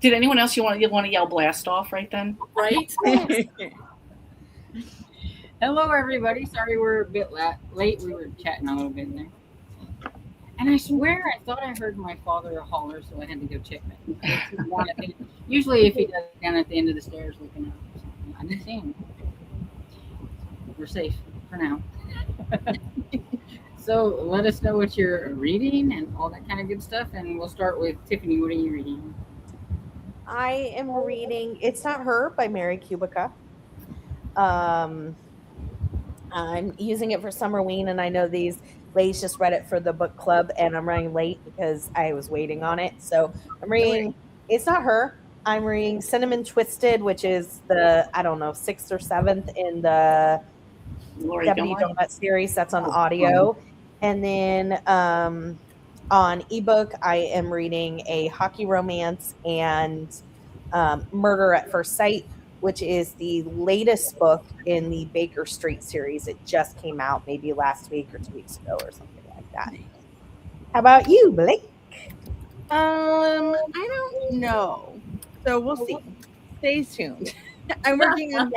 Did anyone else you want to yell blast off right then? Right? Hello, everybody. Sorry we're a bit late. We were chatting a little bit in there. And I swear I thought I heard my father holler, so I had to go check that. Usually if he does down at the end of the stairs looking up. I didn't see him. We're safe for now. So let us know what you're reading and all that kind of good stuff. And we'll start with Tiffany. What are you reading? I am reading It's Not Her by Mary Kubica. I'm using it for Summerween, and I know these ladies just read it for the book club, and I'm running late because I was waiting on it. So I'm reading It's Not Her. I'm reading Cinnamon Twisted, which is the, 6th or 7th in the Debbie Donut series. That's on audio. And then on ebook, I am reading A Hockey Romance and Murder at First Sight, which is the latest book in the Baker Street series. It just came out maybe last week or 2 weeks ago or something like that. How about you, Blake? I don't know. So we'll see. Stay tuned. I'm working on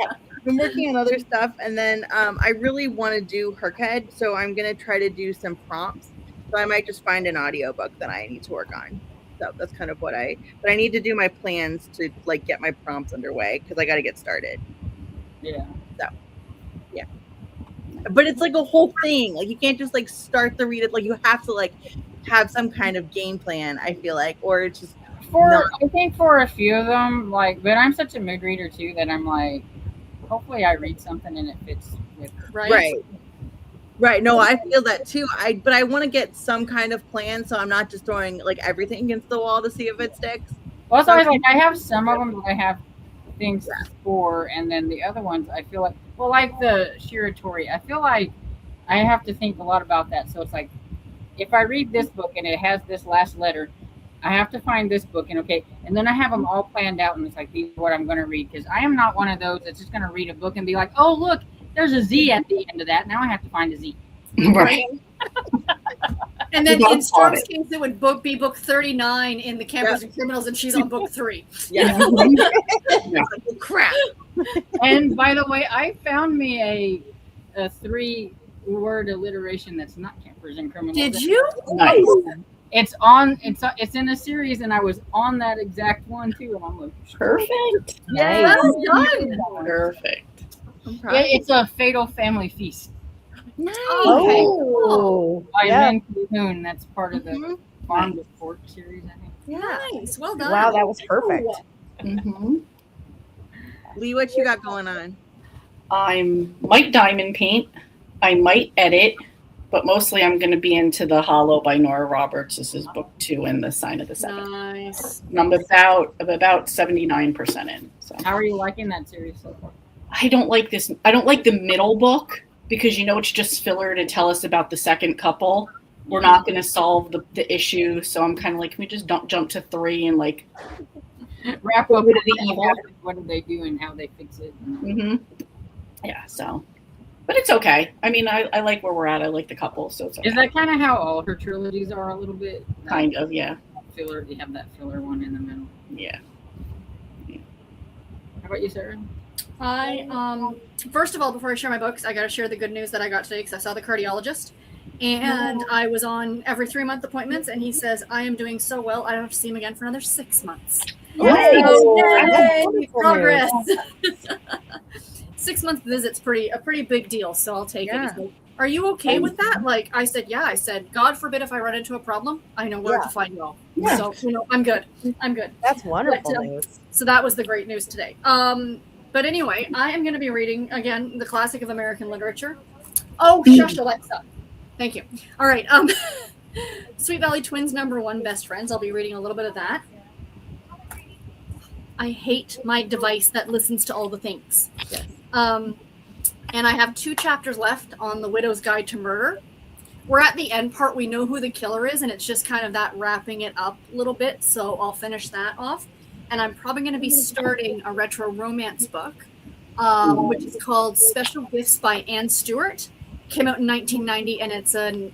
other stuff, and then I really want to do Herkhead, so I'm gonna try to do some prompts. So I might just find an audiobook that I need to work on. So that's kind of but I need to do my plans to like get my prompts underway because I got to get started. Yeah. So, yeah. But it's like a whole thing. Like you can't just like start the read it. Like you have to like have some kind of game plan. I feel like, or it's just I think for a few of them, like, but I'm such a mood reader too that I'm like, hopefully I read something and it fits with Right. No, I feel that too. But I want to get some kind of plan, so I'm not just throwing like everything against the wall to see if it sticks. Well, it's always like I have some of them that I have things for, and then the other ones I feel like, well, like the Shiratori, I feel like I have to think a lot about that. So it's like, if I read this book and it has this last letter, I have to find this book, and then I have them all planned out, and it's like, these are what I'm going to read, because I am not one of those that's just going to read a book and be like, oh, look, there's a Z at the end of that. Now I have to find a Z. Right. And then in Storm's case, it would be book 39 in The Campers and Criminals, and she's on book 3. Yeah. Crap. And by the way, I found me a 3-word alliteration that's not Campers and Criminals. Did you? Nice. It's in a series, and I was on that exact one too. And I'm like, perfect. Yeah, well done. Perfect. Yeah, it's a Fatal Family Feast. Nice. Okay. Oh, by Lynn Calhoun. That's part of the Farm to Fork series, I think. Nice. Well done. Wow, that was perfect. Mm-hmm. Lee, what you got going on? I might diamond paint. I might edit, but mostly I'm going to be into The Hollow by Nora Roberts. This is book 2 and The Sign of the Seven. Nice. And I'm about 79% in. So how are you liking that series so far? I don't like this. I don't like the middle book because it's just filler to tell us about the second couple. We're not going to solve the issue, so I'm kind of like, can we just don't jump to 3 and like wrap up with the evil? What do they do and how they fix it? Mm-hmm. Yeah. So, but it's okay. I mean, I like where we're at. I like the couple, so it's okay. Is that kind of how all her trilogies are a little bit? Kind of, yeah. Filler. You have that filler one in the middle. Yeah. How about you, Sarah? First of all, before I share my books, I got to share the good news that I got today because I saw the cardiologist, and I was on every 3-month appointments, and he says I am doing so well I don't have to see him again for another 6 months. Yay! Progress. 6-month visit's a pretty big deal, so I'll take it. Like, are you okay with that? Like I said, yeah. I said, God forbid if I run into a problem, I know where to find you all. Yeah. So I'm good. That's wonderful news. So that was the great news today. But anyway, I am going to be reading, again, the classic of American literature. Oh, shush, Alexa. Thank you. All right. Sweet Valley Twins #1, Best Friends. I'll be reading a little bit of that. I hate my device that listens to all the things. Yes. And I have 2 chapters left on The Widow's Guide to Murder. We're at the end part. We know who the killer is, and it's just kind of that wrapping it up a little bit. So I'll finish that off. And I'm probably going to be starting a retro romance book, which is called Special Gifts by Anne Stewart. Came out in 1990, and it's a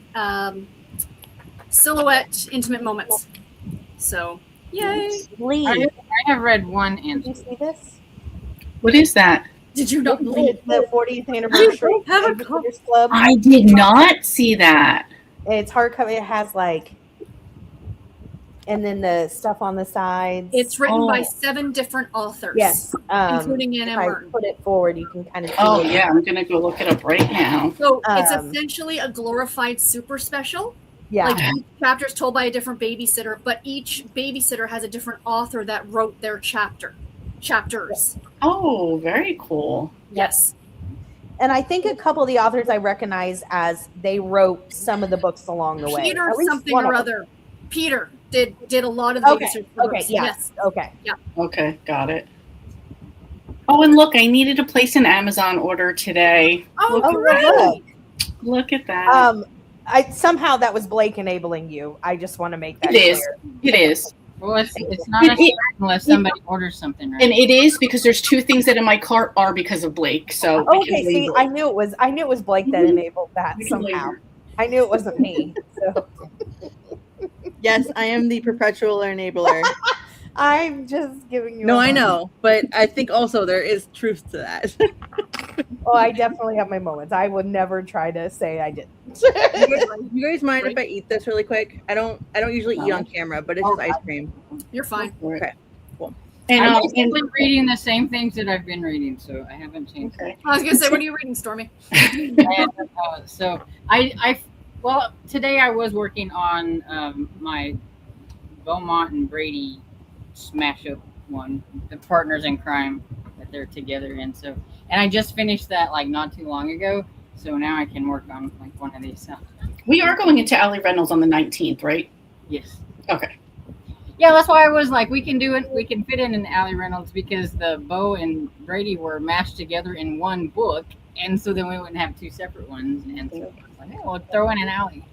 silhouette intimate moments. So, yay! Lee, I have read one and Did you see this? What is that? Did you not believe It's the 40th anniversary have a of Readers Club. I did not see that. It's hardcover. It has like, and then the stuff on the sides. It's written by Oh. 7 different authors. Yes, including Anna if I Martin. put it forward, you can kind of see. Oh it. yeah, I'm gonna go look it up right now. So it's Um, essentially a glorified super special. Yeah. Like each chapter is told by a different babysitter, but each babysitter has a different author that wrote their chapters. Oh, very cool. Yes. And I think a couple of the authors I recognize as they wrote some of the books along the way. Peter At least something one or of other. Peter did a lot of the Okay, research for Okay. books. Yeah. Yes. Okay. Okay, got it. Oh, and look, I needed to place an Amazon order today. Oh, Oh, great. look. Look at that. I somehow that was Blake enabling you. I just want to make that It is. clear. It is. well, it's not a secret unless somebody orders something, right? And it is because there's 2 things that in my cart are because of Blake. So we Okay, can see, label I it. knew it was Blake that enabled that We can somehow. label I knew it wasn't me. So Yes, I am the perpetual enabler. I'm just giving you No, a I moment. know, but I think also there is truth to that. Oh, I definitely have my moments. I would never try to say I didn't. You guys mind if I eat this really quick? I don't usually eat on camera, but it's just ice cream. You're fine. Okay. And, I'm and basically reading the same things that I've been reading, so I haven't changed. okay. I was gonna say, what are you reading, Stormy? And, so well, today I was working on my Beaumont and Brady smash up one, the partners in crime that they're together in. So, and I just finished that like not too long ago. So now I can work on like one of these. So, We are going into Allie Reynolds on the 19th, right? yes. Okay. Yeah, that's why I was like, we can do it. We can fit in an Allie Reynolds because the Bo and Brady were mashed together in one book, and so then we wouldn't have 2 separate ones. And so I was like, yeah, we'll throw in an Allie.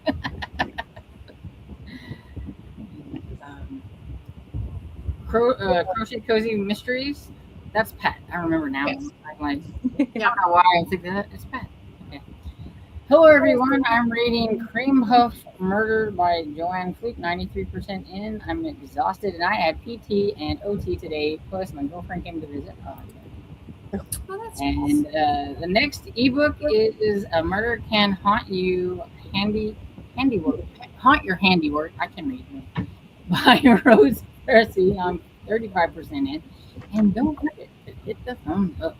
Crochet Cozy Mysteries. That's Pat. I remember now. Yes. I'm like, I don't know why I think that. It's Pat. Okay. Hello, everyone. I'm reading Cream Huff Murder by Joanne Fleet, 93% in. I'm exhausted, and I had PT and OT today, plus my girlfriend came to visit. Oh, that's And the next ebook is A Murder Can Haunt You Handiwork. Haunt Your Handiwork. I can read it. By Rose Percy. I'm 35% in. And don't forget to hit the thumbs up.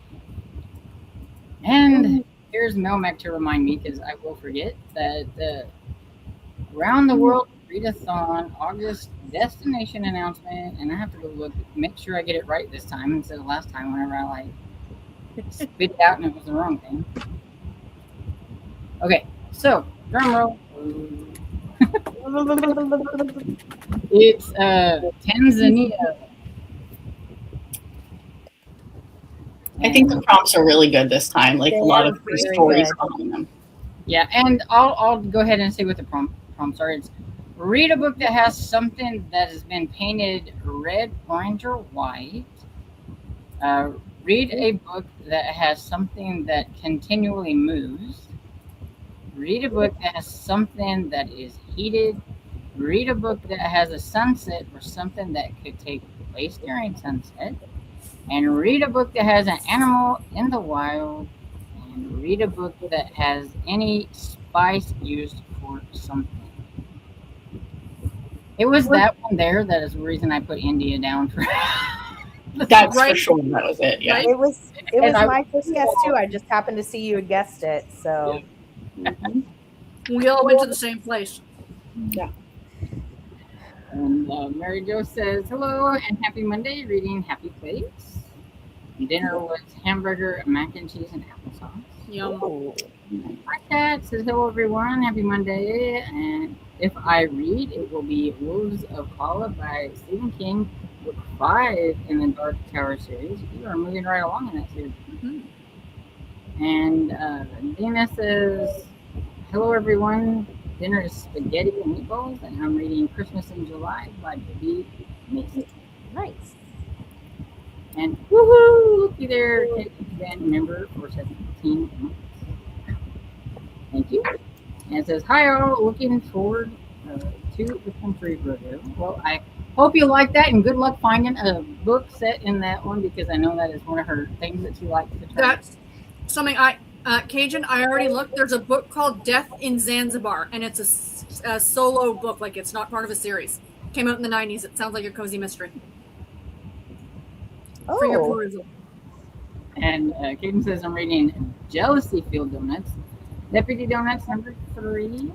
And here's Melmac to remind me, because I will forget, that the Around the World Readathon August destination announcement, and I have to go look, make sure I get it right this time instead of last time whenever I like spit it out and it was the wrong thing. Okay, so drum roll. It's Tanzania. I think the prompts are really good this time. Like a lot of Very stories good. behind them. Yeah, and I'll go ahead and say what the prompts are. It's read a book that has something that has been painted red, orange, or white. Read a book that has something that continually moves. Read a book that has something that is heated. Read a book that has a sunset or something that could take place during sunset. And read a book that has an animal in the wild. And read a book that has any spice used for something. It was that one there that is the reason I put India down for. That's for Right. sure. That was it. Yeah. It was And I- my first guess too. I just happened to see you had guessed it. So Mhm. We all went to the same place. And Mary Jo says, hello and happy Monday, reading Happy Place. Dinner was hamburger, mac and cheese, and applesauce. Yum. ooh. My cat says, hello everyone, happy Monday. And if I read, it will be Wolves of Vala by Stephen King, book 5 in the Dark Tower series. We are moving right along in that series. Mhm. And Dina says, hello everyone, dinner is spaghetti and meatballs, and I'm reading Christmas in July by B. Mason. Nice. And woohoo, looky there, Kate band member for 17 months. Thank you. And it says, hi all, looking forward to the country rodeo. Well, I hope you like that, and good luck finding a book set in that one, because I know that is one of her things that she likes to try. That's something Cajun, I already looked. There's a book called Death in Zanzibar, and it's a solo book, like it's not part of a series. Came out in the 90s. It sounds like a cozy mystery for your Oh, perusal. And Kaden says, I'm reading Jealousy Field Donuts, Deputy Donuts number 3.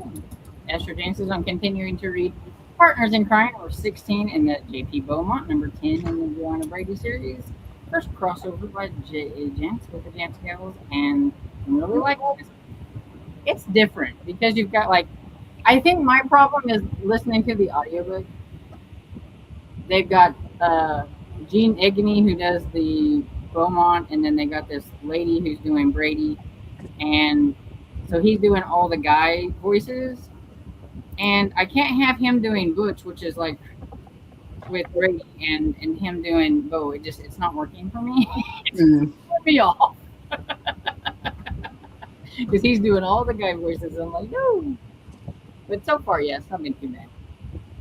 Esther Jane says, I'm continuing to read Partners in Crime number 16 in the J.P. Beaumont number 10 in the Joanna Brady series. First crossover by J.A. Jantz with the Jantz Gals, and I really like this. It's different because you've got, like, I think my problem is listening to the audiobook. They've got Gene Egany, who does the Beaumont, and then they got this lady who's doing Brady, and so he's doing all the guy voices, and I can't have him doing Butch, which is like with Brady, and him doing Bo. It's not working for me. It's throwing me off because he's doing all the guy voices. I'm like, no, but so far, yes, not been too bad.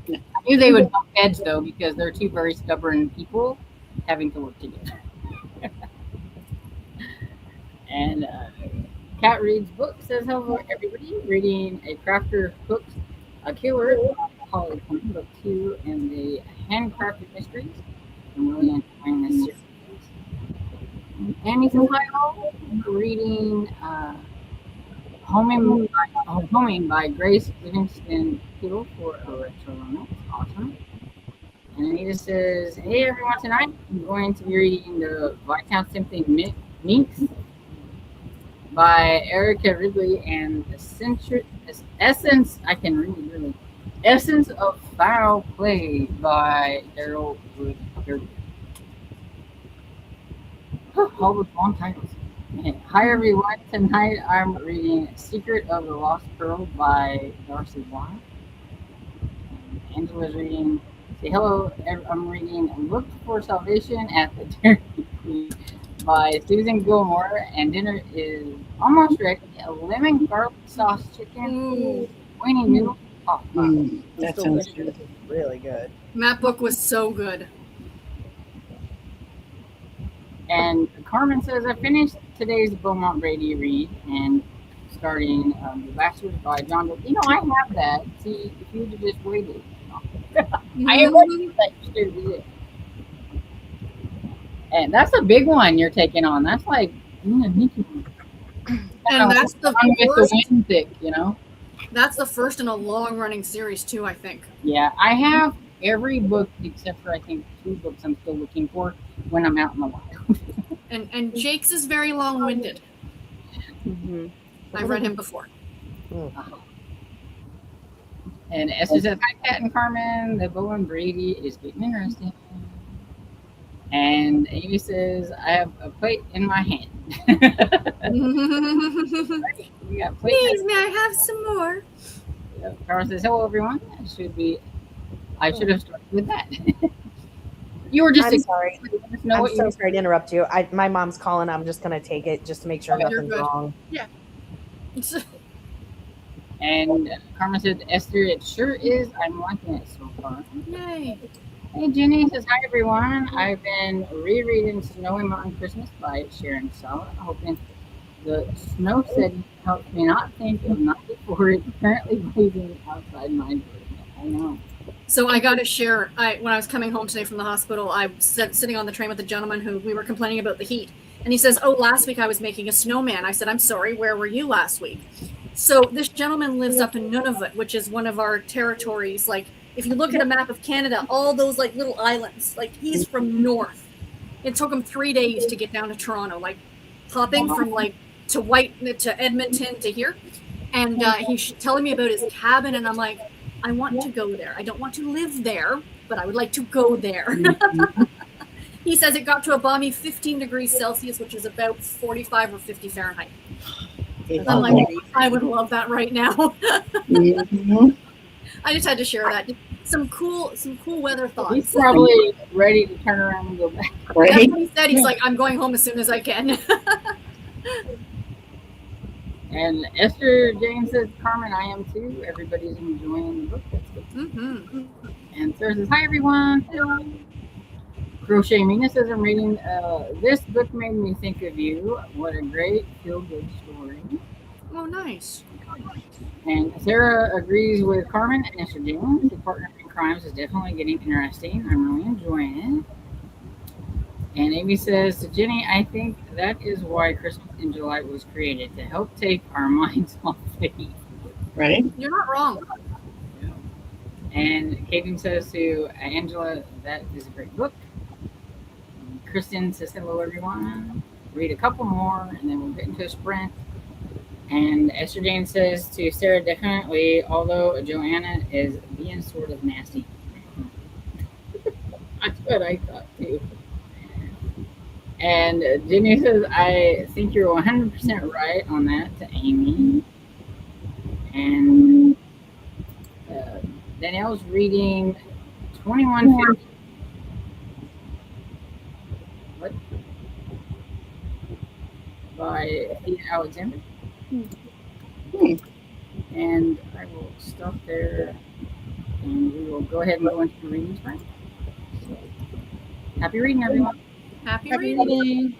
I knew they would bump heads though, because they're two very stubborn people having to work together. And Cat Reads Book says, hello everybody, reading A Crafter Cooks a Killer, Holly Quinn, book 2 in the Handcrafted Mysteries. I'm really enjoying this series. And Amy says, hi, reading Homing by Grace Livingston Hill for a retro romance. Awesome. And Anita says, hey everyone, tonight I'm going to be reading the Viscount Symphony Minx by Erica Ridley and Essence, I can read really. Essence of Foul Play by Daryl Wood. All with long titles. And hi everyone, tonight I'm reading Secret of the Lost Pearl by Darcy Watt. Angela's reading, say hello, I'm reading Look for Salvation at the Dairy Queen by Susan Gilmore, and dinner is almost ready. A lemon garlic sauce chicken, waiting noodle. That sounds good. really good. That book was so good. And Carmen says, I finished today's Beaumont Brady read and starting The Bachelors by John Doe. You know, I have that. See, if you would have just waited. I am ready for that. You should do it. And that's a big one you're taking on. That's like, And that's the first. The wind thick, you know? That's the first in a long-running series too, I think. Yeah, I have every book except for I think 2 books I'm still looking for when I'm out in the wild. And Jake's is very long-winded. Mm-hmm. I've read him before. And Esther says, hi, Kat and Carmen. The Bo and Brady is getting interesting. And Amy says, I have a plate in my hand. We got plate. Please, may I have some more? Carmen says, hello, everyone. I should have started with that. You were just I'm sorry. know I'm what so you sorry to interrupt you. My mom's calling. I'm just going to take it just to make sure Oh, you're nothing's good. wrong. And Carmen said, Esther, it sure is. I'm liking it so far. Yay. Hey, Jenny says, hi, everyone. I've been rereading Snowy Mountain Christmas by Sharon Solid, hoping the snow setting helps me not think of night before it's currently blazing outside my door. I know. So I got to share. When I was coming home today from the hospital, I was sitting on the train with a gentleman who we were complaining about the heat. And he says, oh, last week I was making a snowman. I said, I'm sorry, where were you last week? So this gentleman lives up in Nunavut, which is one of our territories. Like, if you look at a map of Canada, all those like little islands, like he's from north. It took him 3 days to get down to Toronto, like hopping from like to Edmonton to here. And he's telling me about his cabin, and I'm like, I want to go there. I don't want to live there, but I would like to go there. He says it got to a balmy 15 degrees Celsius, which is about 45 or 50 Fahrenheit. I'm like, I would love that right now. I just had to share that. Some cool weather thoughts. He's probably ready to turn around and go back. That's what he said. He's like, I'm going home as soon as I can. And Esther James says, Carmen, I am too. Everybody's enjoying the book. That's good. Mm-hmm. And Sarah says, "Hi everyone." Hello. Crochet Mina says, "I'm reading. This book made me think of you. What a great feel-good story." Oh, nice. And Sarah agrees with Carmen and Mr. James. The partner in crimes is definitely getting interesting. I'm really enjoying it. And Amy says to Jenny, "I think that is why Christmas in July was created, to help take our minds off faith." Right? You're not wrong. And Kaden says to Angela, "That is a great book." And Kristen says, "Hello, everyone. Read a couple more, and then we'll get into a sprint." And Esther Jane says to Sarah, "Definitely, although Joanna is being sort of nasty." That's what I thought too. And Jenny says, "I think you're 100% right on that," to Amy. And uh, Danielle's reading 2150. What? By Thea Alexander. Hmm. And I will stop there and we will go ahead and go into the reading time. So, happy reading, everyone. Happy Happy reading. reading.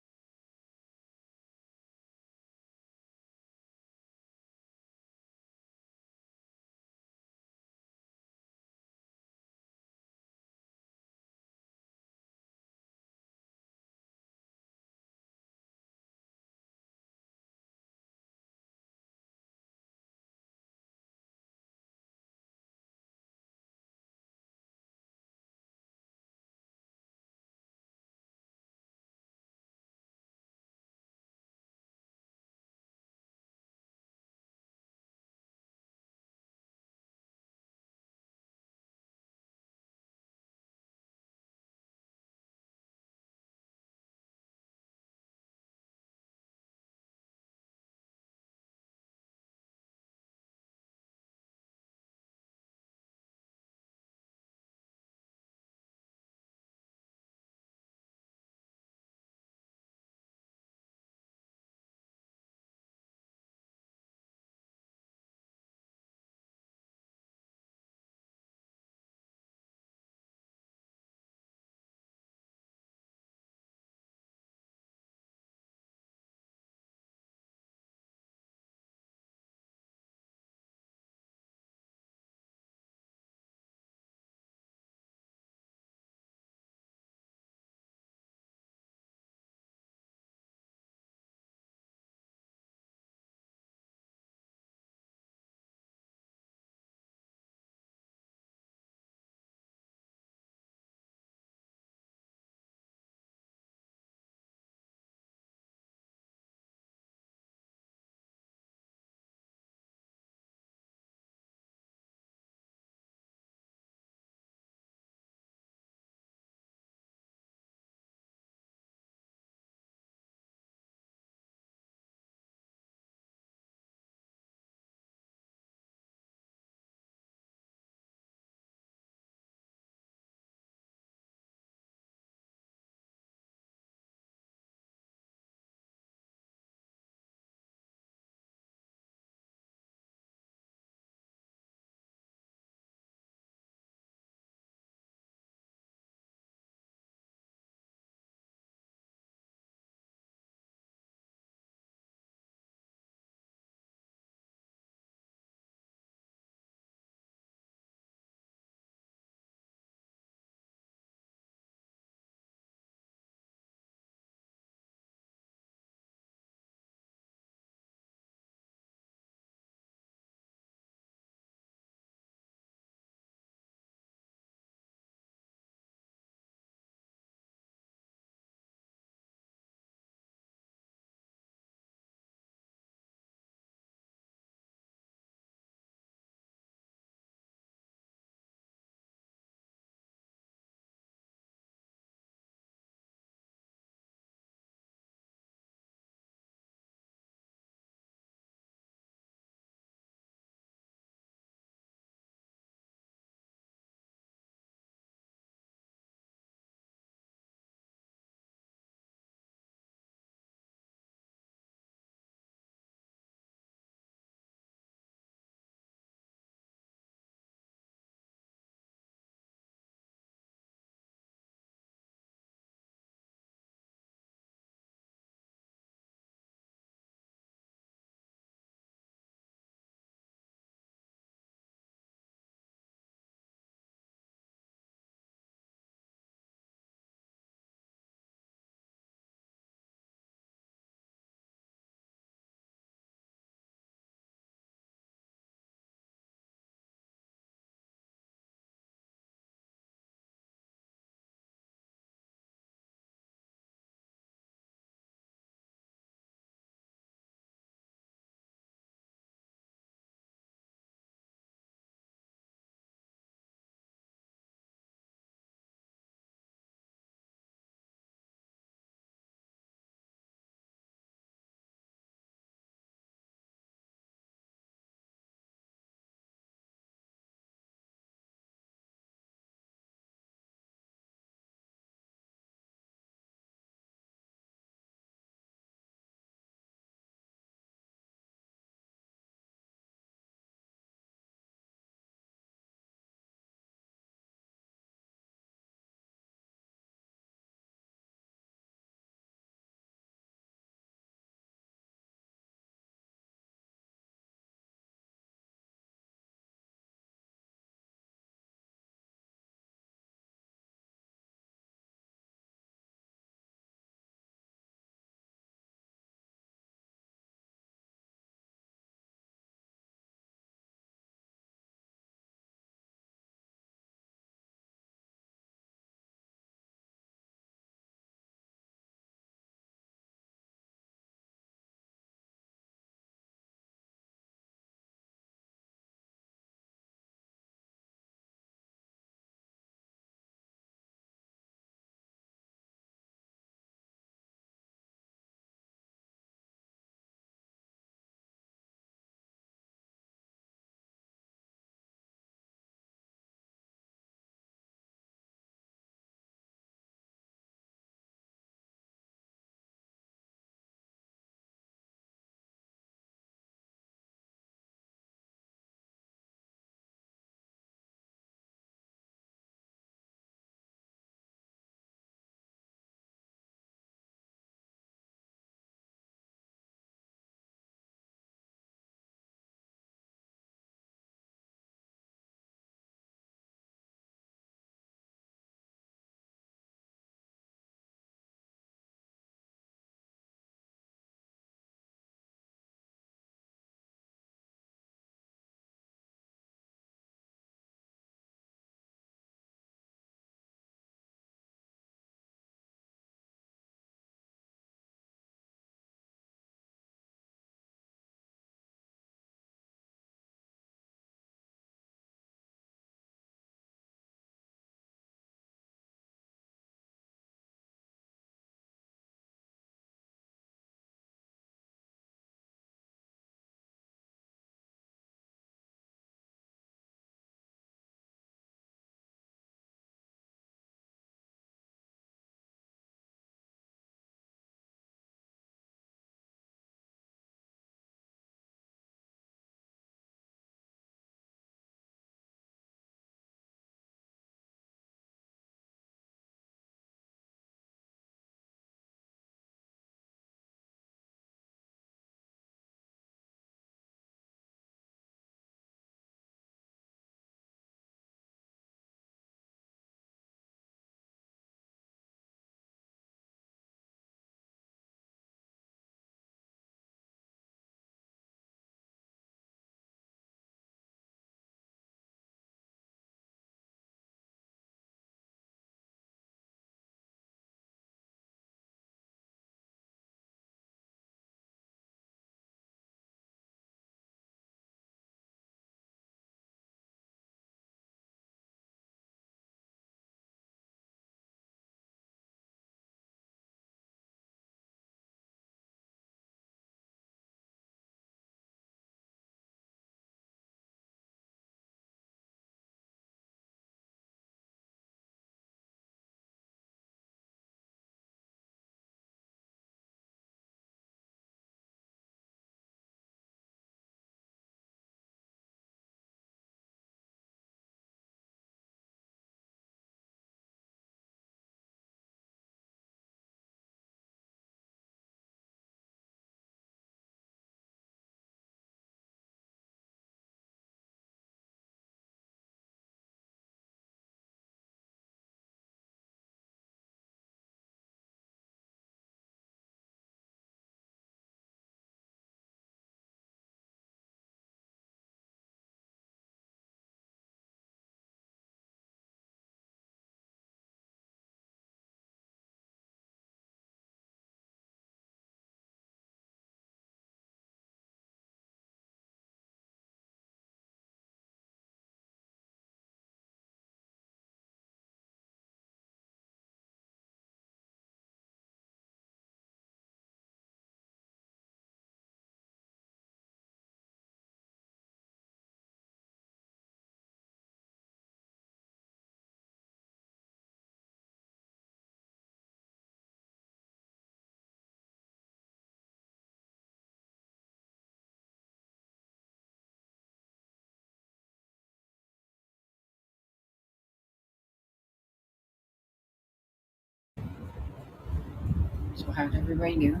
So how did everybody do?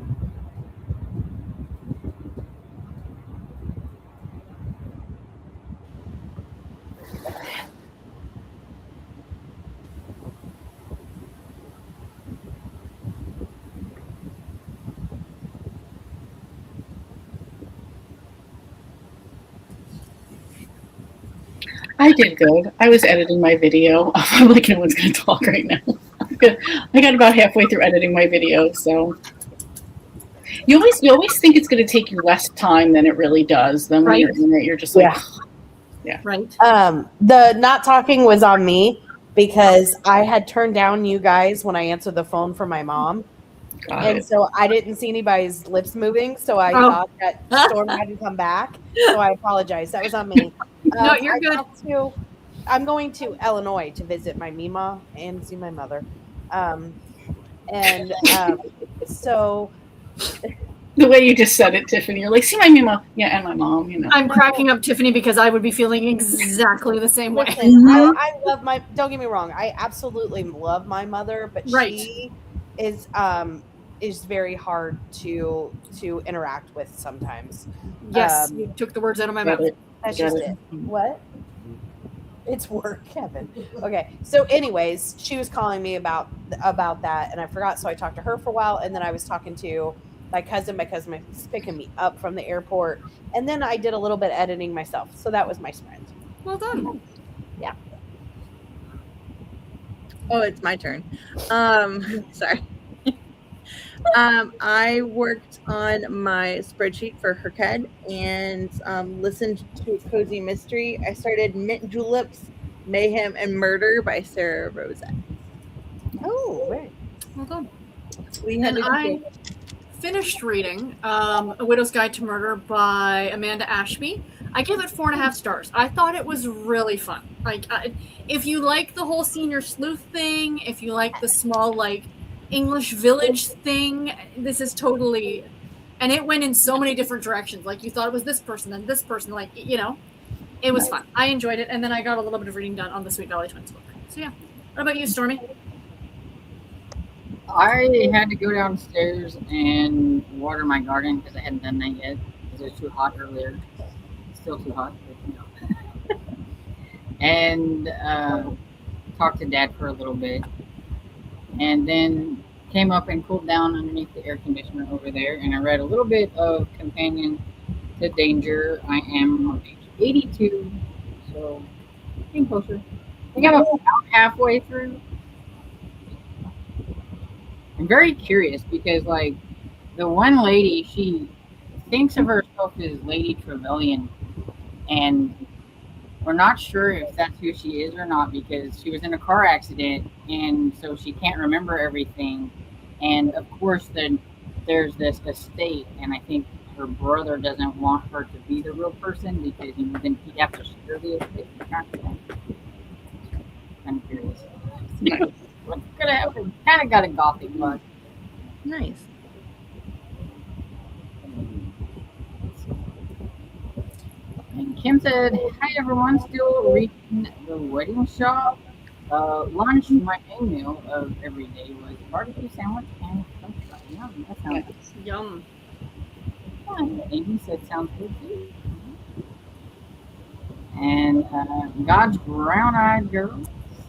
I did good. I was editing my video. I'm like, no one's going to talk right now. I got about halfway through editing my video, so you always think it's going to take you less time than it really does. Then when Right. you're in it, you're just like, Right. The not talking was on me because I had turned down you guys when I answered the phone for my mom. got And it. so I didn't see anybody's lips moving, so I Oh. thought that Storm hadn't come back. So I apologize. That was on me. No, you're good. I'm going to Illinois to visit my Mima and see my mother. So The way you just said it, Tiffany, you're like, see my mama, yeah, and my mom, you know. I'm cracking up, Tiffany, because I would be feeling exactly the same way. listen, I love my. Don't get me wrong. I absolutely love my mother, but Right. she is very hard to interact with sometimes. Yes, Um, you took the words out of my Got mouth. it. That's Got just it. it. What? It's work, Kevin. Okay. So, anyways, she was calling me about that, and I forgot. So I talked to her for a while, and then I was talking to my cousin. My cousin was picking me up from the airport, and then I did a little bit of editing myself. So that was my sprint. Well done. Oh, it's my turn. Sorry. I worked on my spreadsheet for Herked and listened to Cozy Mystery. I started Mint Juleps, Mayhem, and Murder by Sarah Rosette. Oh, right. Well done. We had And I finished reading A Widow's Guide to Murder by Amanda Ashby. I give it 4.5 stars. I thought it was really fun. Like, if you like the whole senior sleuth thing, if you like the small like English village thing, this is totally. And it went in so many different directions. Like you thought it was this person, then this person. Like it was fun. I enjoyed it, and then I got a little bit of reading done on the Sweet Valley Twins book. So yeah. What about you, Stormy? I had to go downstairs and water my garden because I hadn't done that yet because it was too hot earlier. It's still too hot, but and talked to Dad for a little bit, and then came up and cooled down underneath the air conditioner over there. And I read a little bit of Companion to Danger. I am on page 82, so getting closer. I think I'm about halfway through. I'm very curious because, like, the one lady, she thinks of herself as Lady Trevelyan, and we're not sure if that's who she is or not because she was in a car accident, and so she can't remember everything. And of course, then there's this estate, and I think her brother doesn't want her to be the real person because then he'd have to share the estate. I'm curious. What's gonna happen? Kind of got a gothic vibe. nice. And Kim said, "Hi everyone, still reading The Wedding Shop. Lunch, my main meal of every day was barbecue sandwich and french fries. Yum, that sounds Yum. fun." Amy said, "Sounds good too." And God's brown-eyed girl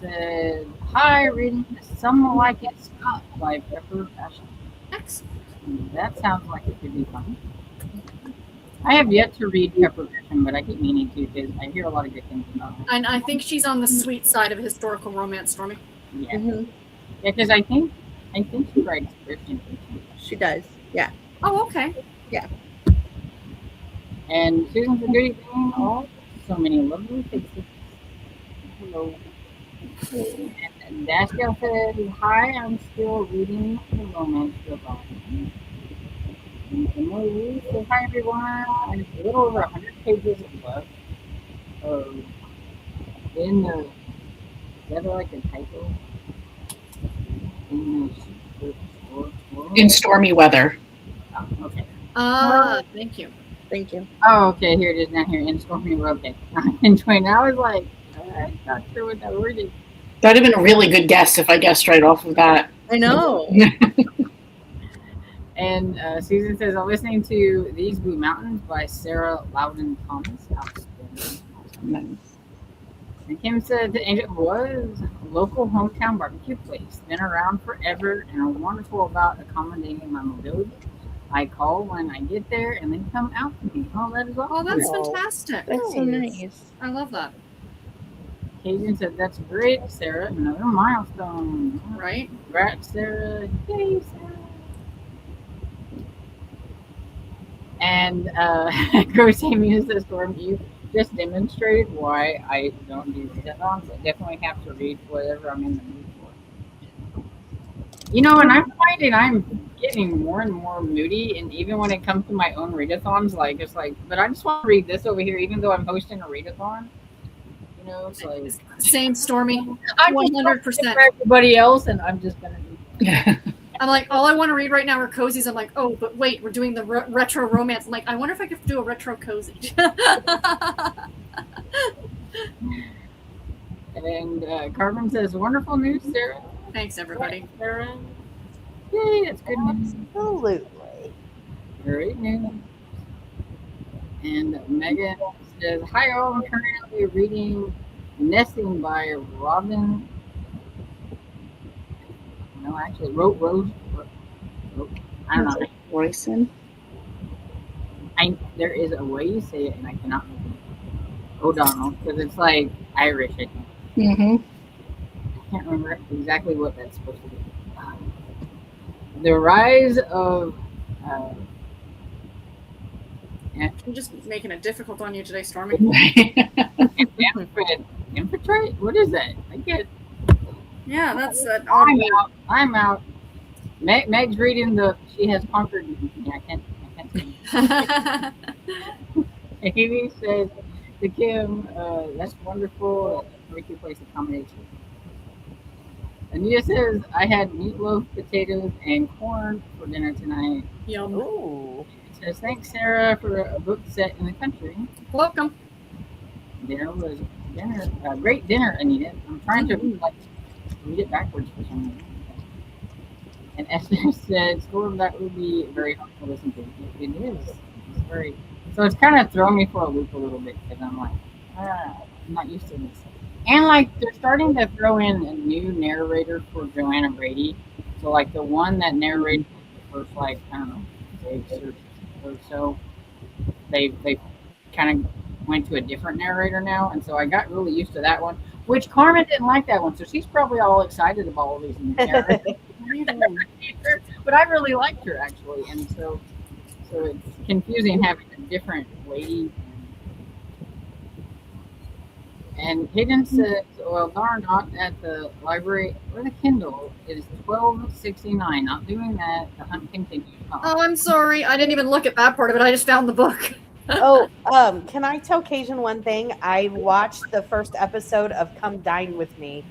said, "Hi, reading Some Like It Scott by Pepper Fashion." Excellent. That sounds like it could be fun. I have yet to read Pepper Fashion, but I keep meaning to because I hear a lot of good things about it. And I think she's on the sweet side of historical romance, Stormy. Yeah, Mm-hmm. yeah, because I think she writes Christian fiction. She does. Yeah. Oh, okay. And Susan's a good evening. Oh, so many lovely faces. Hello. And Dashka said, "Hi, I'm still reading the romance novel." And Emily says, "Hi everyone. There's a little over 100 pages left. In the, is that like a typo? In stormy weather. Oh, okay. Thank you. Thank you. Oh, okay. Here it is down here in Stormy. Okay. I'm enjoying. I was like, I'm not sure what that word is. That'd have been a really good guess if I guessed right off of that. I know. And Susan says, I'm listening to These Blue Mountains by Sarah Loudon Thomas. Outstanding. Nice. And Kim said, it was a local hometown barbecue place. Been around forever and are wonderful about accommodating my mobility. I call when I get there and they come out to me. Oh, that is awesome. Oh, that's Oh. fantastic. That's so Nice. nice. I love that. Cajun said, that's great, Sarah. Another milestone. Right? Congrats, Sarah. Yay, Sarah. And Coach Amy says, Storm, you just demonstrated why I don't do readathons. I definitely have to read whatever I'm in the mood for. You know, and I'm finding I'm getting more and more moody, and even when it comes to my own readathons, like it's like, but I just want to read this over here, even though I'm hosting a readathon. You know, it's like Same, Stormy. I'm just 100%. for everybody else, and I'm just gonna do. I'm like, all I want to read right now are cozies. I'm like, oh, but wait, we're doing the retro romance. I'm like, I wonder if I could do a retro cozy. And Carmen says, wonderful news, Sarah. Thanks, everybody. Sarah. Yay, that's good news. Absolutely. Great news. And Megan says, hi all, I'm currently reading Nesting by Robin. No, actually, Rose. I don't know. Royson. There is a way you say it, and I cannot remember. O'Donnell, because it's like Irish, I think. Mm-hmm. I can't remember exactly what that's supposed to be. The rise of I'm just making it difficult on you today, Stormy. infiltrate. What is that? I get. Yeah, that's an odd I'm word. out. I'm out. Meg's reading the. She has conquered. Yeah, I can't. Amy says to Kim, "That's wonderful. Make your place accommodation." Anita says, "I had meatloaf, potatoes, and corn for dinner tonight." Yum. Ooh. It says, "Thanks, Sarah, for a book set in the country." Welcome. Dinner was great dinner, Anita. I'm trying to read it backwards for some reason. And Esther said, "Storm, that would be very hard to listen to." It is. It's very. So it's kind of throwing me for a loop a little bit because I'm like, I'm not used to this. And like they're starting to throw in a new narrator for Joanna Brady. So like the one that narrated the first like I don't know 6 or so, they kind of went to a different narrator now, and so I got really used to that one. Which Carmen didn't like that one, so she's probably all excited about all these new narrators. But I really liked her actually, and so it's confusing having a different lady. And Higgins says, "Well, darn, not at the library or the Kindle. It is $12.69. Not doing that. The hunt continues." Oh, I'm sorry. I didn't even look at that part of it. I just found the book. Oh, can I tell Cajun one thing? I watched the first episode of Come Dine With Me.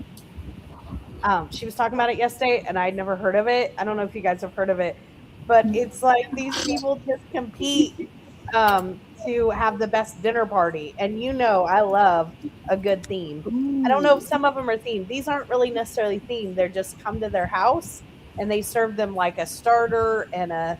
She was talking about it yesterday, and I'd never heard of it. I don't know if you guys have heard of it, but it's like these people just compete to have the best dinner party. And you know, I love a good theme. I don't know if some of them are themed. These aren't really necessarily themed. They're just come to their house, and they serve them like a starter and a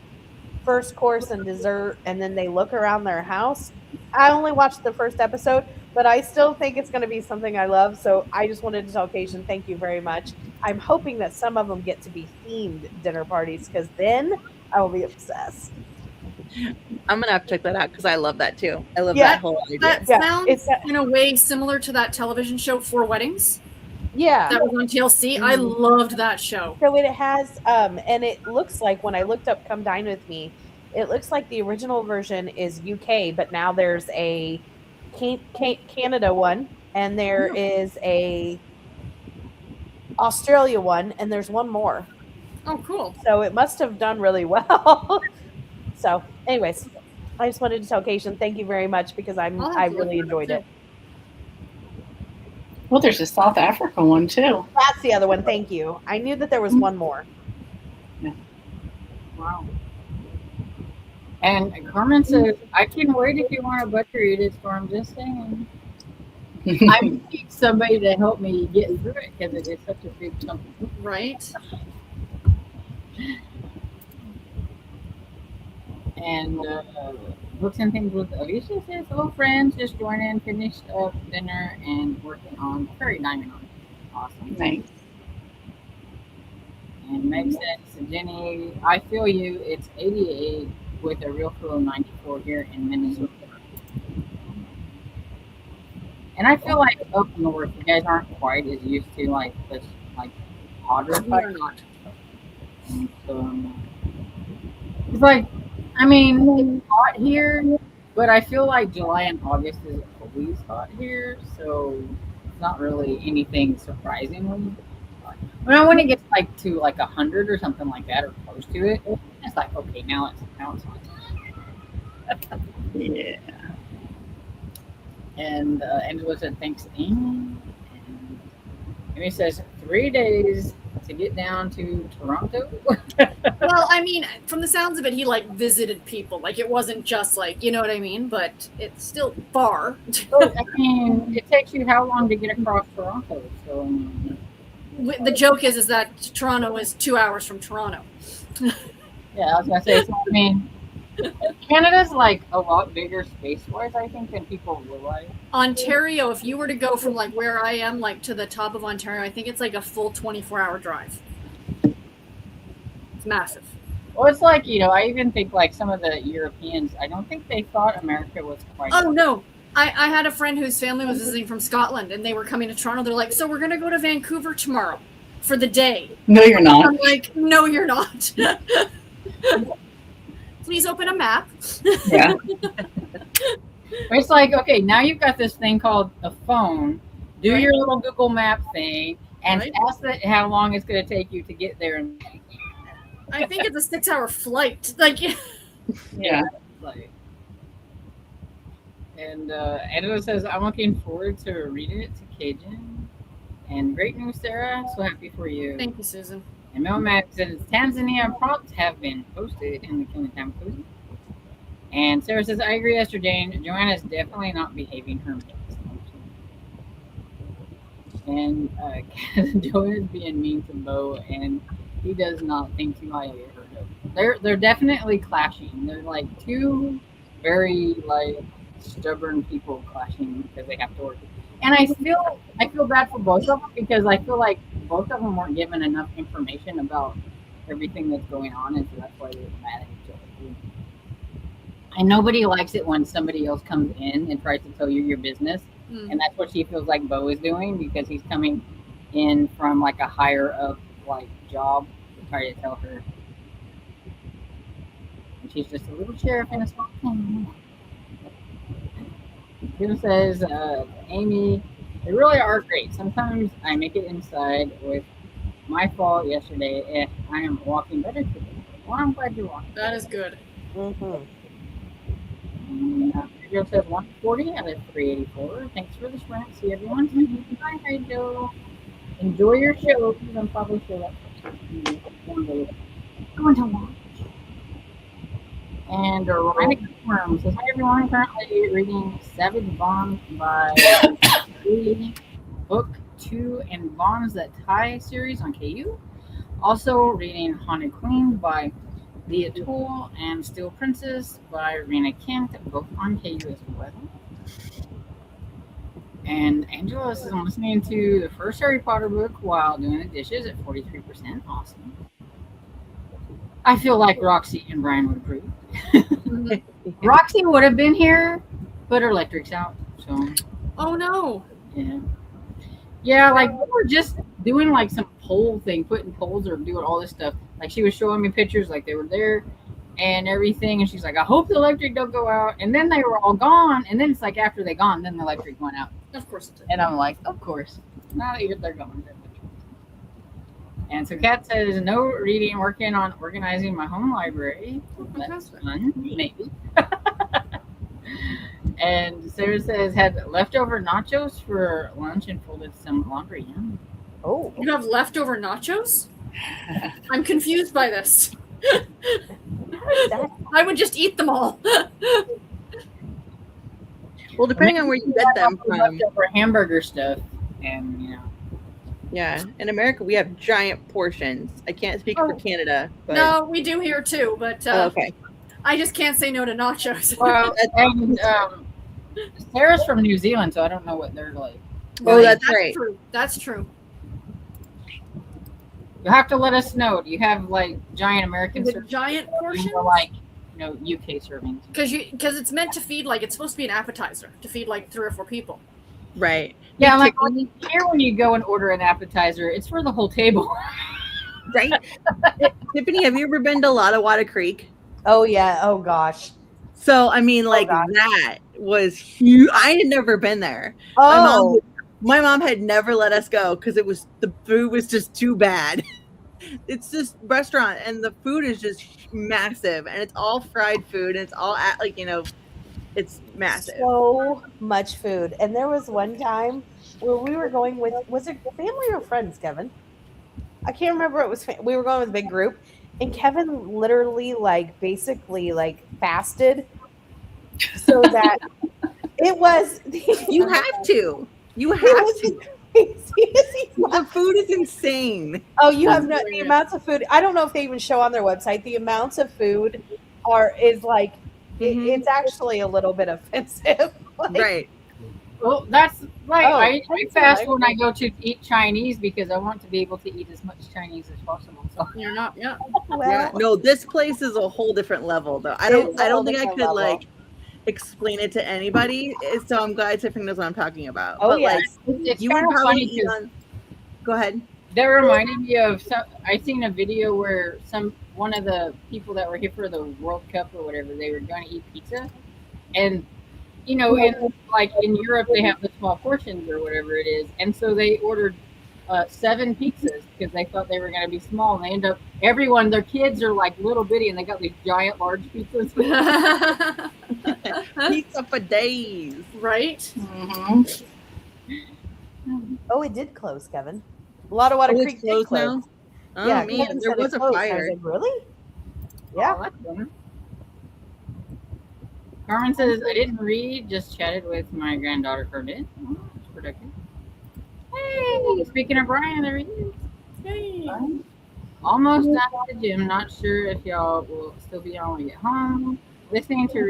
first course and dessert, and then they look around their house. I only watched the first episode, but I still think it's going to be something I love. So I just wanted to tell Cation, thank you very much. I'm hoping that some of them get to be themed dinner parties, because then I will be obsessed. I'm gonna have to check that out because I love that too. I love Yeah. that whole idea. That Yeah, sounds it's in a way similar to that television show Four Weddings yeah. that was on TLC. I loved that show. So it has, and it looks like when I looked up Come Dine With Me, it looks like the original version is UK, but now there's a Canada one, and there is a Australia one, and there's one more. Oh, cool. So it must have done really well. So, anyways, I just wanted to tell Cation, thank you very much, because I'll have I to look really it up, enjoyed too. it. Well, there's a South Africa one too. That's the other one. Thank you. I knew that there was one more. Wow. And Carmen says, "I can wait if you want to butcher it, Storm. Just saying." I need somebody to help me get through it because it is such a big chunk. Right? And books and things with Alicia says, hello friends, just joining, finished up dinner and working on Fairy Diamond on it. Awesome. Nice. And Meg says, Jenny, I feel you. It's 88 with a real feel of 94 here in Minnesota. And I feel like up north, you guys aren't quite as used to like this, like hotter. We are not. And so, it's like, I mean, it's hot here, but I feel like July and August is always hot here, so it's not really anything surprisingly. When it gets like to like 100 or something like that, or close to it, it's like okay, now it's hot. Yeah. And Angela said, thanks, Amy. And Amy says, 3 days to get down to Toronto. Well, I mean, from the sounds of it, he like visited people. Like it wasn't just like, you know what I mean? But it's still far. I mean, it takes you how long to get across Toronto? So The joke is that Toronto is 2 hours from Toronto. yeah, I was gonna say. So, I mean, Canada's like a lot bigger space-wise, I think, than people realize. Ontario, if you were to go from like where I am, like to the top of Ontario, I think it's like a full 24-hour drive. It's massive. Well, it's like, I even think like some of the Europeans, I don't think they thought America was quite. Oh no. I had a friend whose family was visiting from Scotland and they were coming to Toronto. They're like, so we're gonna go to Vancouver tomorrow for the day. No, you're not. I'm like, no, you're not. Please open a map. Yeah. It's like, okay, now you've got this thing called a phone. Do Right. your little Google Map thing and Right. ask it how long it's going to take you to get there. And I think it's a 6-hour flight. Like, Yeah. like, and Angela says, I'm looking forward to reading it to Cajun. And great news, Sarah. So happy for you. thank you, Susan. And Mel Max says, Tanzania prompts have been posted in the Kingdom Time Cozy. And Sarah says, I agree, Esther Jane. Joanna's definitely not behaving her best. And Joanna's being mean to Bo, and he does not think too highly of her. They're definitely clashing. They're like two very like stubborn people clashing because they have to work. And I feel bad for both of them because I feel like both of them weren't given enough information about everything that's going on, and so that's why they're mad at each other. And nobody likes it when somebody else comes in and tries to tell you your business, and that's what she feels like Bo is doing because he's coming in from like a higher up like job to try to tell her. And she's just a little sheriff in a small town. Jim says, Amy, they really are great. Sometimes I make it inside with my fault yesterday. I am walking better today. Well, I'm glad you're walking. That is good. Mm-hmm. Joe says 140 out of 384. Thanks for the sprint. See everyone. Bye, hi, Joe. Enjoy your show because I'm probably sure that's going to watch. And Romantic Worm says, hi everyone, currently reading Savage Bonds by Book 2 and Bonds That Tie series on KU. Also reading Haunted Queen by Leah Toole and Steel Princess by Rena Kent, both on KU as well. And Angela says, I'm listening to the first Harry Potter book while doing the dishes at 43%. Awesome. I feel like Roxy and Brian would approve. Roxy would have been here, but her electric's out. So Oh no. yeah, like we were just doing like some poll thing, putting polls or doing all this stuff. Like she was showing me pictures, like they were there and everything, and she's like, I hope the electric don't go out. And then they were all gone, and then it's like after they gone, then the electric went out. Of course it did. And I'm like, of course. Now that they're gone. And so Kat says, no reading, working on organizing my home library. That's fun, maybe. And Sarah says, had leftover nachos for lunch and folded some laundry. Yum. Oh, You have leftover nachos? I'm confused by this. that, I would just eat them all. Well, depending on where you get them from. Leftover hamburger stuff. And, Yeah, in America we have giant portions. I can't speak for Oh. Canada, but No, we do here too, but oh, okay. I just can't say no to nachos. Well, and Sarah's from New Zealand, so I don't know what they're like. Oh, that's right. True. That's true. You'll have to let us know. Do you have like giant American The servings giant portion, or like UK servings? because it's meant to feed like it's supposed to be an appetizer to feed like 3 or 4 people. Right. Yeah, like Tiffany, here when you go and order an appetizer, it's for the whole table. right? Tiffany, have you ever been to Lottawatta Creek? Oh yeah. Oh gosh. So I mean, like gosh. that was huge. I had never been there. My Oh, mom had never let us go because the food was just too bad. It's this restaurant and the food is just massive and it's all fried food and it's all at it's massive. so much food. And there was one time where we were going with, was it family or friends, Kevin? I can't remember. It was we were going with a big group, and Kevin literally basically fasted so that it was. You have to. You have to. The food is insane. Oh, you have no the amounts of food. I don't know if they even show on their website. The amounts of food is it's actually a little bit offensive. Right. Well, that's like Oh, I that's fast all right. when I go to eat Chinese because I want to be able to eat as much Chinese as possible. So You're not. Yeah. Well, Yeah. No, this place is a whole different level though. I It's a don't whole think I different could level. explain it to anybody. So I'm glad Tiffany knows what I'm talking about. Oh, But yes. it's you would kind of probably funny eat 'cause on. Go ahead. that reminded me of I seen a video where one of the people that were here for the World Cup or whatever, they were going to eat pizza, and in Europe they have the small portions or whatever it is, and so they ordered 7 pizzas because they thought they were going to be small, and they end up their kids are like little bitty, and they got these giant large pizzas. Pizza for days. Right. Mhm. Oh, it did close, Kevin. Lottawatta Oh, Creek it's did closed close. now? Oh Yeah, man, Kevin there said it was a closed. I was fire. like, really? Yeah. Oh, that's fun. Carmen says, I didn't read, just chatted with my granddaughter for a bit. Oh, that's productive. Hey, speaking of Brian, there he is. Hey. Almost done at the gym. Not sure if y'all will still be on when we get home. Listening to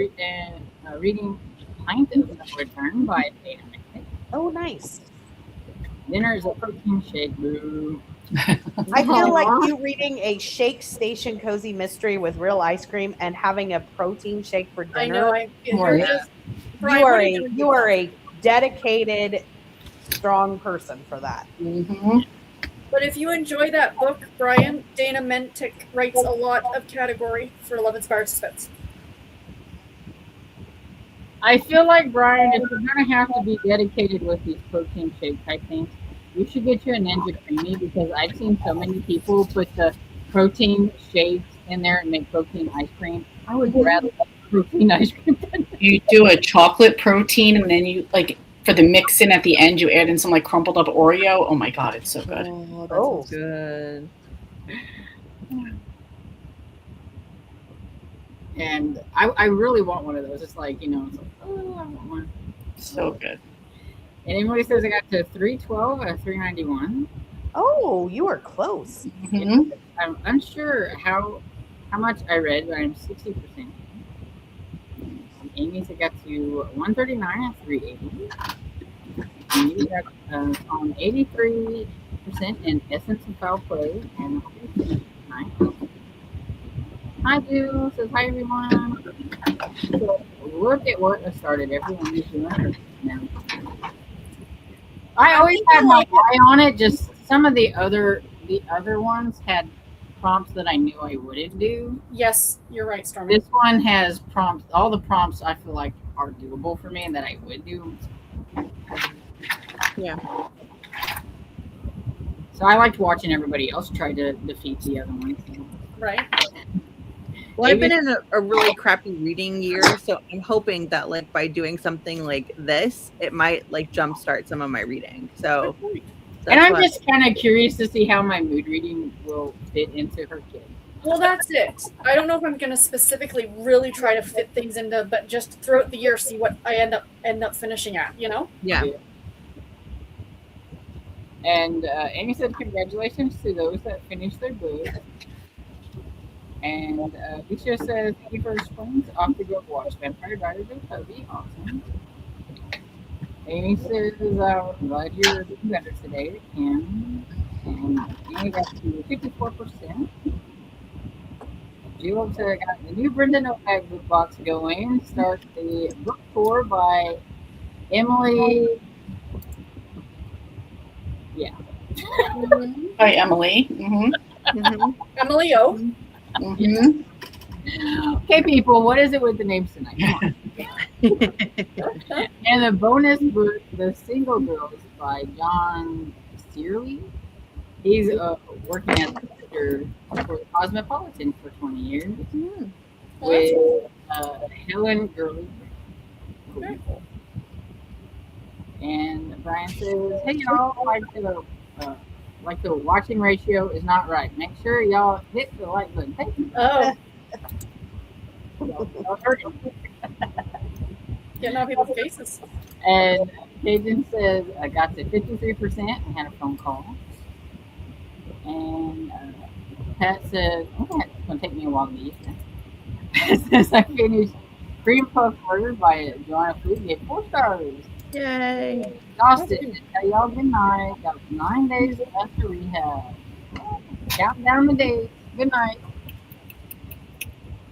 reading Pint of No Return by Dana McKay. Oh, nice. Dinner is a protein shake, boo. I feel Aw. like you reading a Shake Station cozy mystery with real ice cream and having a protein shake for dinner. I know. More, you're yeah. just- Brian, what are you gonna do? You are a dedicated, strong person for that. Mhm. But if you enjoy that book, Brian, Dana Mentick writes a lot of category for Love Inspired Suspense. I feel like, Brian, if you're going to have to be dedicated with these protein shake type things, you should get you a Ninja Creamy because I've seen so many people put the protein shakes in there and make protein ice cream. I would rather have protein ice cream than You do a chocolate protein, and then you for the mix in at the end, you add in some crumpled up Oreo. Oh my god, it's so good. Oh, Oh. that's good. And I really want one of those. It's like, it's like, oh, I want one. So good. And Emily says I got to 312 out of 391. Oh, you are close. Mhm. I'm unsure how much I read, but I'm 60%. Amy's I got to 139 out of 380. And you got on 83% in Essence of Foul Play and 9. Hi, Bill. Says hi, everyone. So look at what I started. Everyone is doing it now. I always had my eye on it. Just some of the other ones had prompts that I knew I wouldn't do. Yes, you're right, Stormy. This one has prompts. All the prompts I feel like are doable for me and that I would do. Yeah. So I liked watching everybody else try to defeat the other ones. Right. Well, I've been in a really crappy reading year, so I'm hoping that by doing something like this, it might jumpstart some of my reading. So, And I'm why- just kind of curious to see how my mood reading will fit into her kid. Well, that's it. I don't know if I'm going to specifically really try to fit things into, but just throughout the year, see what I end up finishing at. yeah. And Amy said, congratulations to those that finished their book. And Alicia says, thank you for explaining. Off to go watch Vampire Diaries of Toby. Awesome. Amy says, I'm glad you're doing better today, Kim. And Amy got to 54%. Jill said, I got the new Brenda Novak book box going. Start the book tour by Emily. Yeah. By Emily. Emily O. Okay, people, what is it with the names tonight? Come on. And the bonus book, The Single Girls by John Searley. He's working as a editor for the Cosmopolitan for 20 years with Helen Gurley. And Brian says, hey, y'all, like the watching ratio is not right. Make sure y'all hit the like button. Thank you. Oh, Y'all heard it. getting on people's faces. And Cajun says, I got to 53% and had a phone call. And Pat says, oh, it's going to take me a while to eat. Pat says, I finished Cream Puff Burger by Joanna Food. Gave 4 stars. Yay. Exhausted. Tell y'all good night. Got 9 days left to rehab. Count down the days. Good night.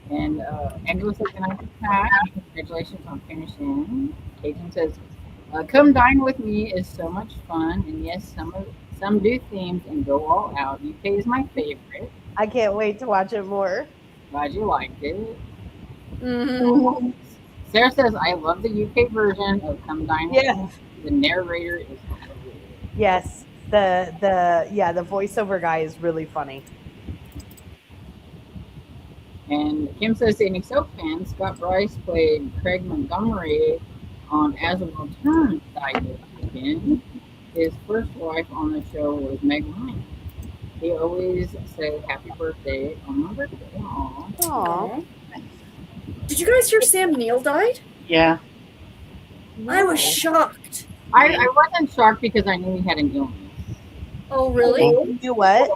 And Angela says, good night to Pat. Congratulations on finishing. Cajun says, come dine with me is so much fun. And yes, some do themes and go all out. UK is my favorite. I can't wait to watch it more. Glad you liked it. Mm-hmm. Sarah says, I love the UK version of Come Dine with Me. The narrator is hilarious. Yes. The voiceover guy is really funny. And Kim says, Sandy Soap fan, Scott Bryce played Craig Montgomery on As the World Turns died this weekend. His first wife on the show was Meg Ryan. He always said happy birthday on my birthday. Aww. Aww. Did you guys hear Sam Neill died? Yeah. I was shocked. I wasn't shocked because I knew he had an illness. Oh, really? You do what?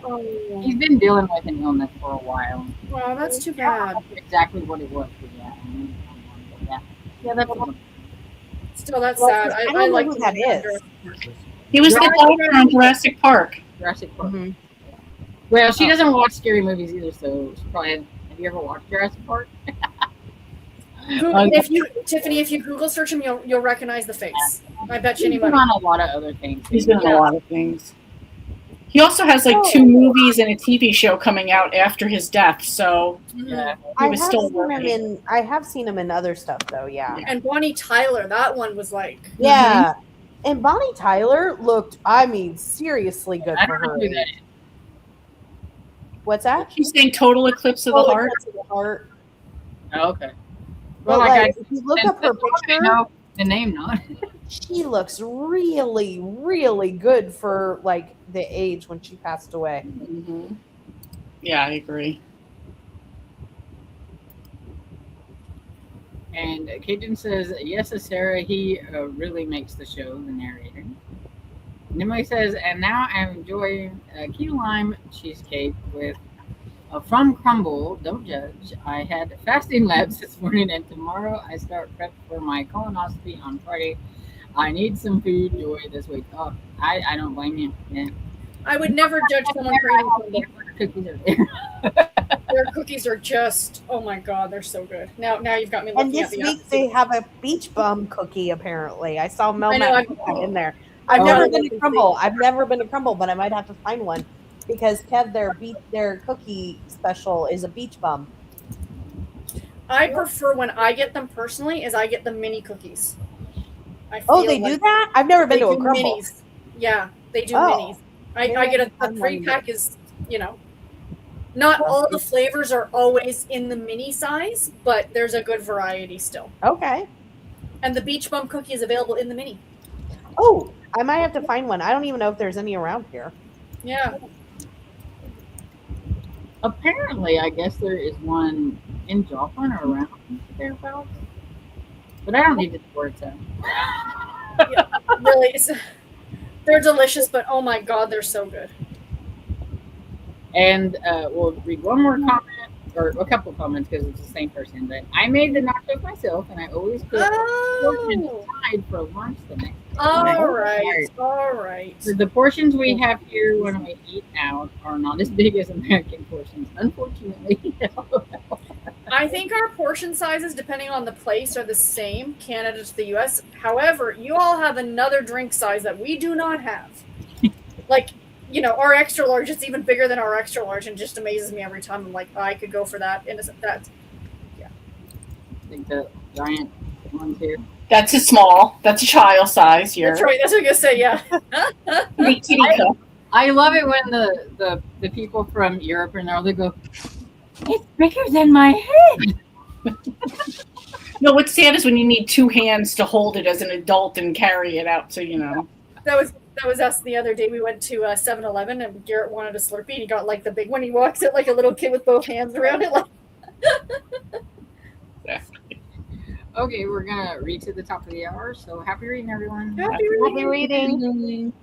He's been dealing with an illness for a while. Wow, that's too I don't bad. know exactly what it was. But yeah, that's Still, that's sad. I don't I know like who that is. He was the doctor on Jurassic Park. Jurassic Park. Mhm. Well, she doesn't watch scary movies either, so she probably have you ever watched Jurassic Park? Tiffany, if you Google search him, you'll recognize the face. I bet you He's been anybody. on a lot of other things. He's been in a lot of things. He also has like 2 movies and a TV show coming out after his death, so Yeah. he was still I have seen him in other stuff though, yeah. And Bonnie Tyler, that one was like, Yeah. And Bonnie Tyler looked, seriously good I for don't her. know who that age. What's that? She's saying Total Eclipse of the Heart. Eclipse of the Heart. Oh, okay. But Well, like, if you look up her I picture, know the name, not. she looks really, really good for like the age when she passed away. Mm-hmm. Yeah, I agree. And Cajun says, yes, Sarah, he really makes the show, the narrator. And Emily says, and now I'm enjoying key lime cheesecake with from Crumble. Don't judge. I had fasting labs this morning, and tomorrow I start prep for my colonoscopy on Friday. I need some food joy this week. Oh, I don't blame you. Yeah. I would never judge someone for eating crumble. Cookies are there. Their cookies are just, oh my god, they're so good. Now you've got me And looking at this the week they have a beach bum cookie. Apparently, I saw Mel I know, Matt put that in there. I've Oh, never I been love to to Crumble. I've never been to Crumble, but I might have to find one because Kev, their cookie special is a beach bum. I prefer when I get them personally is I get the mini cookies. I Oh, feel they like do that? I've never been they to a do Crumble. minis. Yeah, they do Oh. minis. I get a I'm 3-pack is, not all the flavors are always in the mini size, but there's a good variety still. Okay. And the beach bum cookie is available in the mini. Oh, I might have to find one. I don't even know if there's any around here. Yeah. Apparently, I guess there is one in Joplin or around thereabouts. But I don't need to word it. Really, they're delicious, but oh my god, they're so good. And we'll read one more comment or a couple of comments because it's the same person. But I made the nachos myself, and I always put portions Oh, aside for lunch the next day. all right, all right. The portions we have here when we eat out are not as big as American portions, unfortunately. I think our portion sizes, depending on the place, are the same, Canada to the US. However, you all have another drink size that we do not have. Like, you know, our extra large is even bigger than our extra large and just amazes me every time. I'm like, I could go for that. And that's I think the giant ones here. That's a small. That's a child size here. that's right. That's what I'm gonna say. Yeah. Kitty, kitty cup. I love it when the people from Europe and all they go, it's bigger than my head. No, what's sad is when you need two hands to hold it as an adult and carry it out. So you know. That was us the other day. We went to 7-Eleven and Garrett wanted a Slurpee. And he got like the big one. He walks it like a little kid with both hands around it. Like, Okay, we're gonna read to the top of the hour. So happy reading, everyone. happy Happy reading.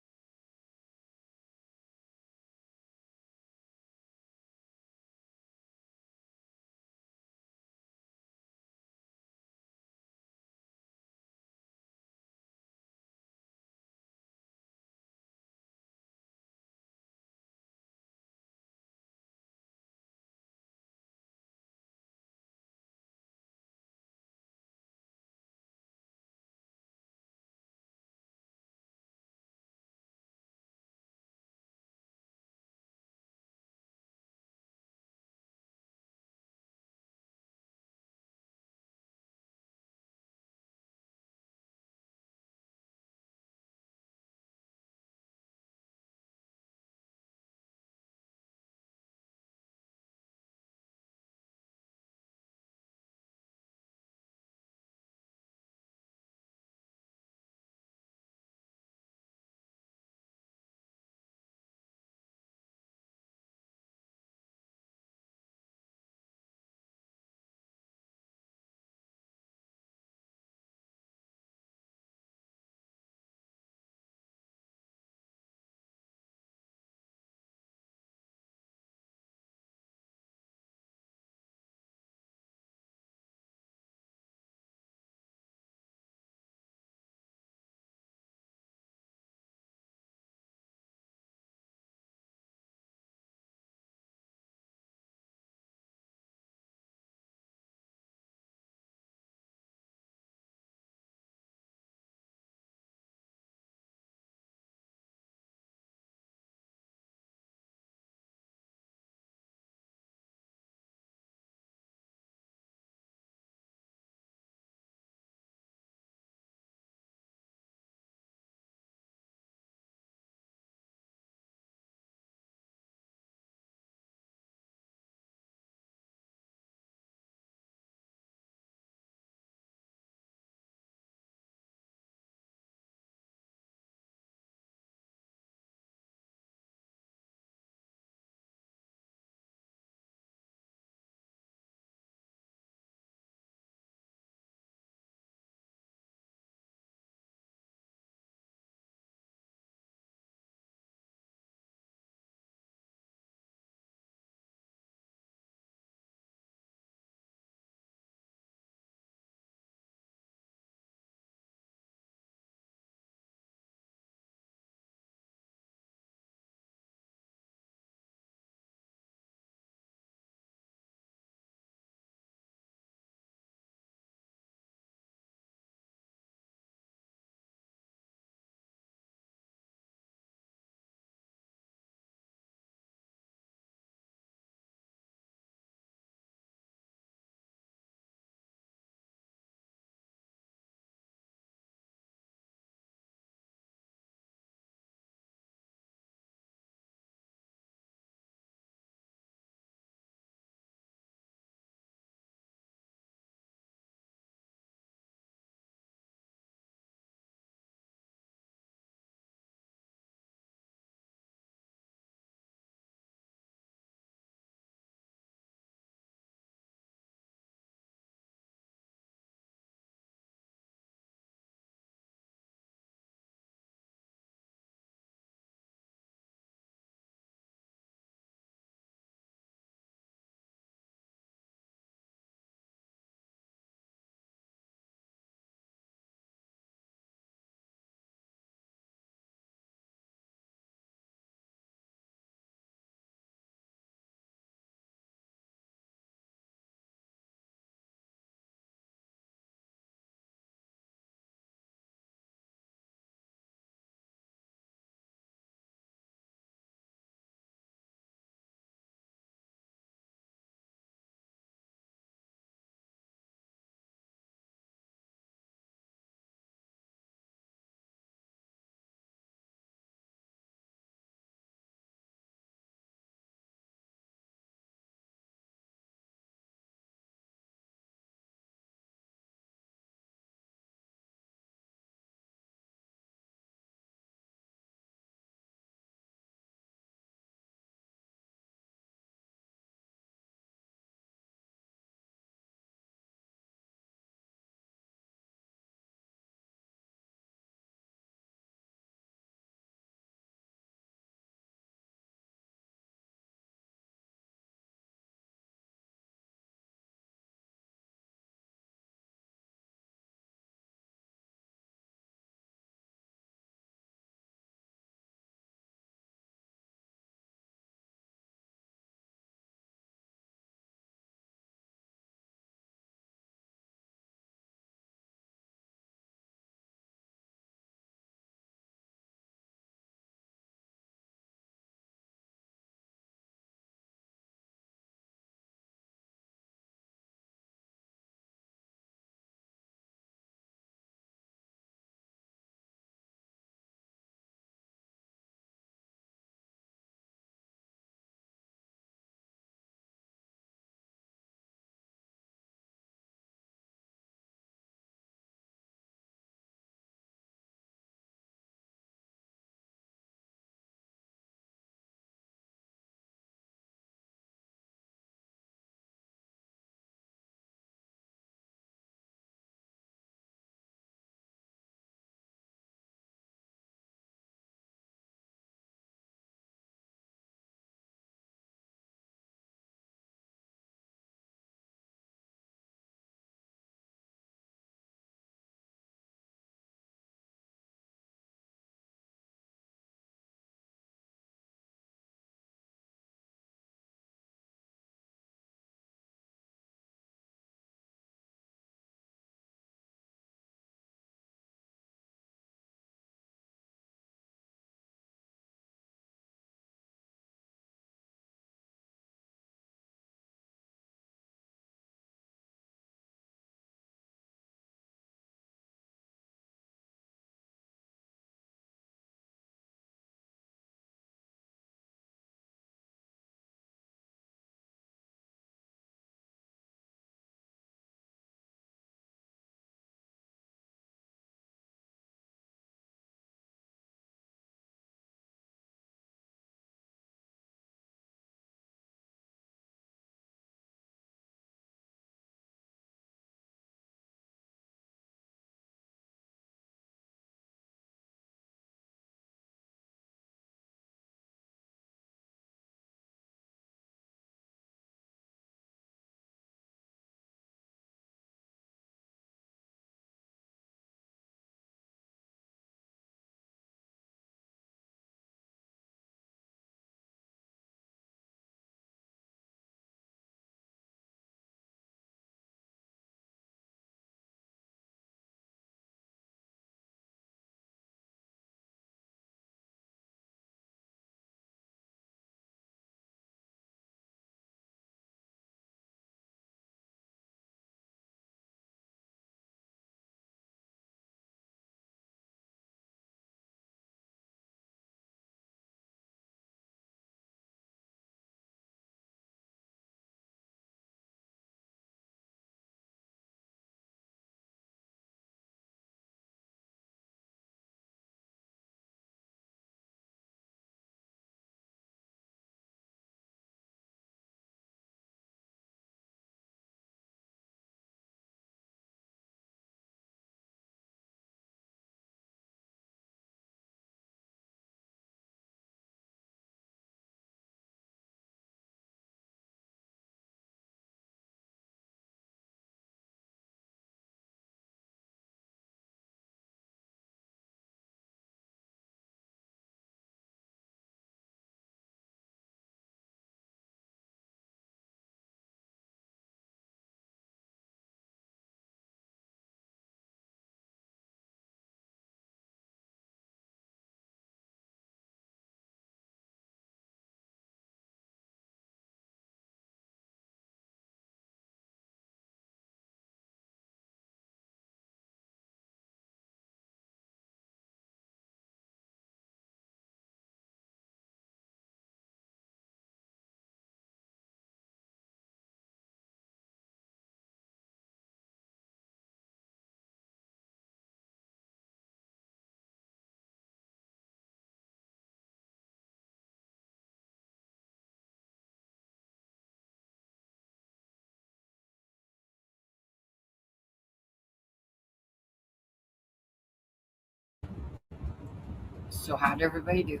So how'd everybody do?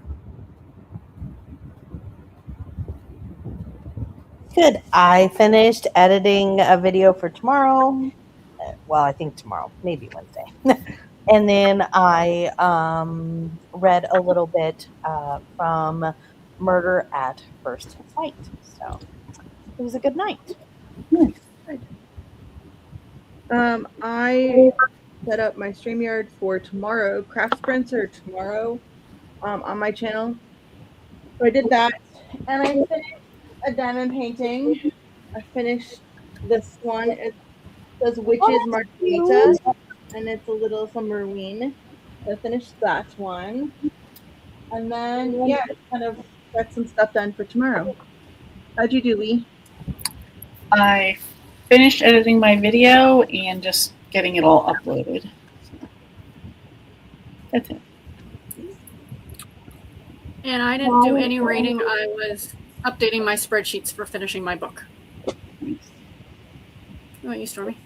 Good. I finished editing a video for tomorrow. Well, I think tomorrow, maybe Wednesday. And then I read a little bit from Murder at First Sight. So it was a good night. I set up my StreamYard for tomorrow. Craft sprints are tomorrow on my channel. So I did that, and I finished a diamond painting. I finished this one. It says Witches Margarita, and it's a little submarine. I finished that one. And then, yeah, just kind of got some stuff done for tomorrow. How'd you do, Lee? I finished editing my video and just getting it all uploaded. So, that's it. And I didn't do any reading. I was updating my spreadsheets for finishing my book. Nice. How about you, Stormy?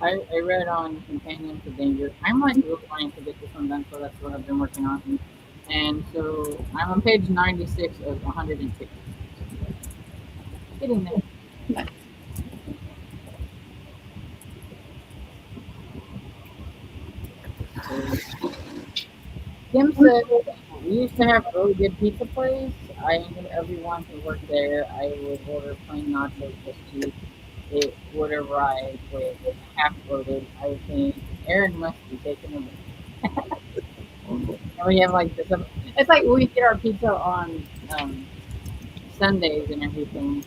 I read on Companion to Danger. I'm like real trying to get this one done, so that's what I've been working on. And so I'm on page 96 of 150. Getting there. Nice. Kim said, we used to have a really good pizza place. I knew everyone who worked there. I would order plain nachos just to eat whatever I would half loaded. I think Aaron must be taking over. And we have like this. It's like we get our pizza on Sundays and everything.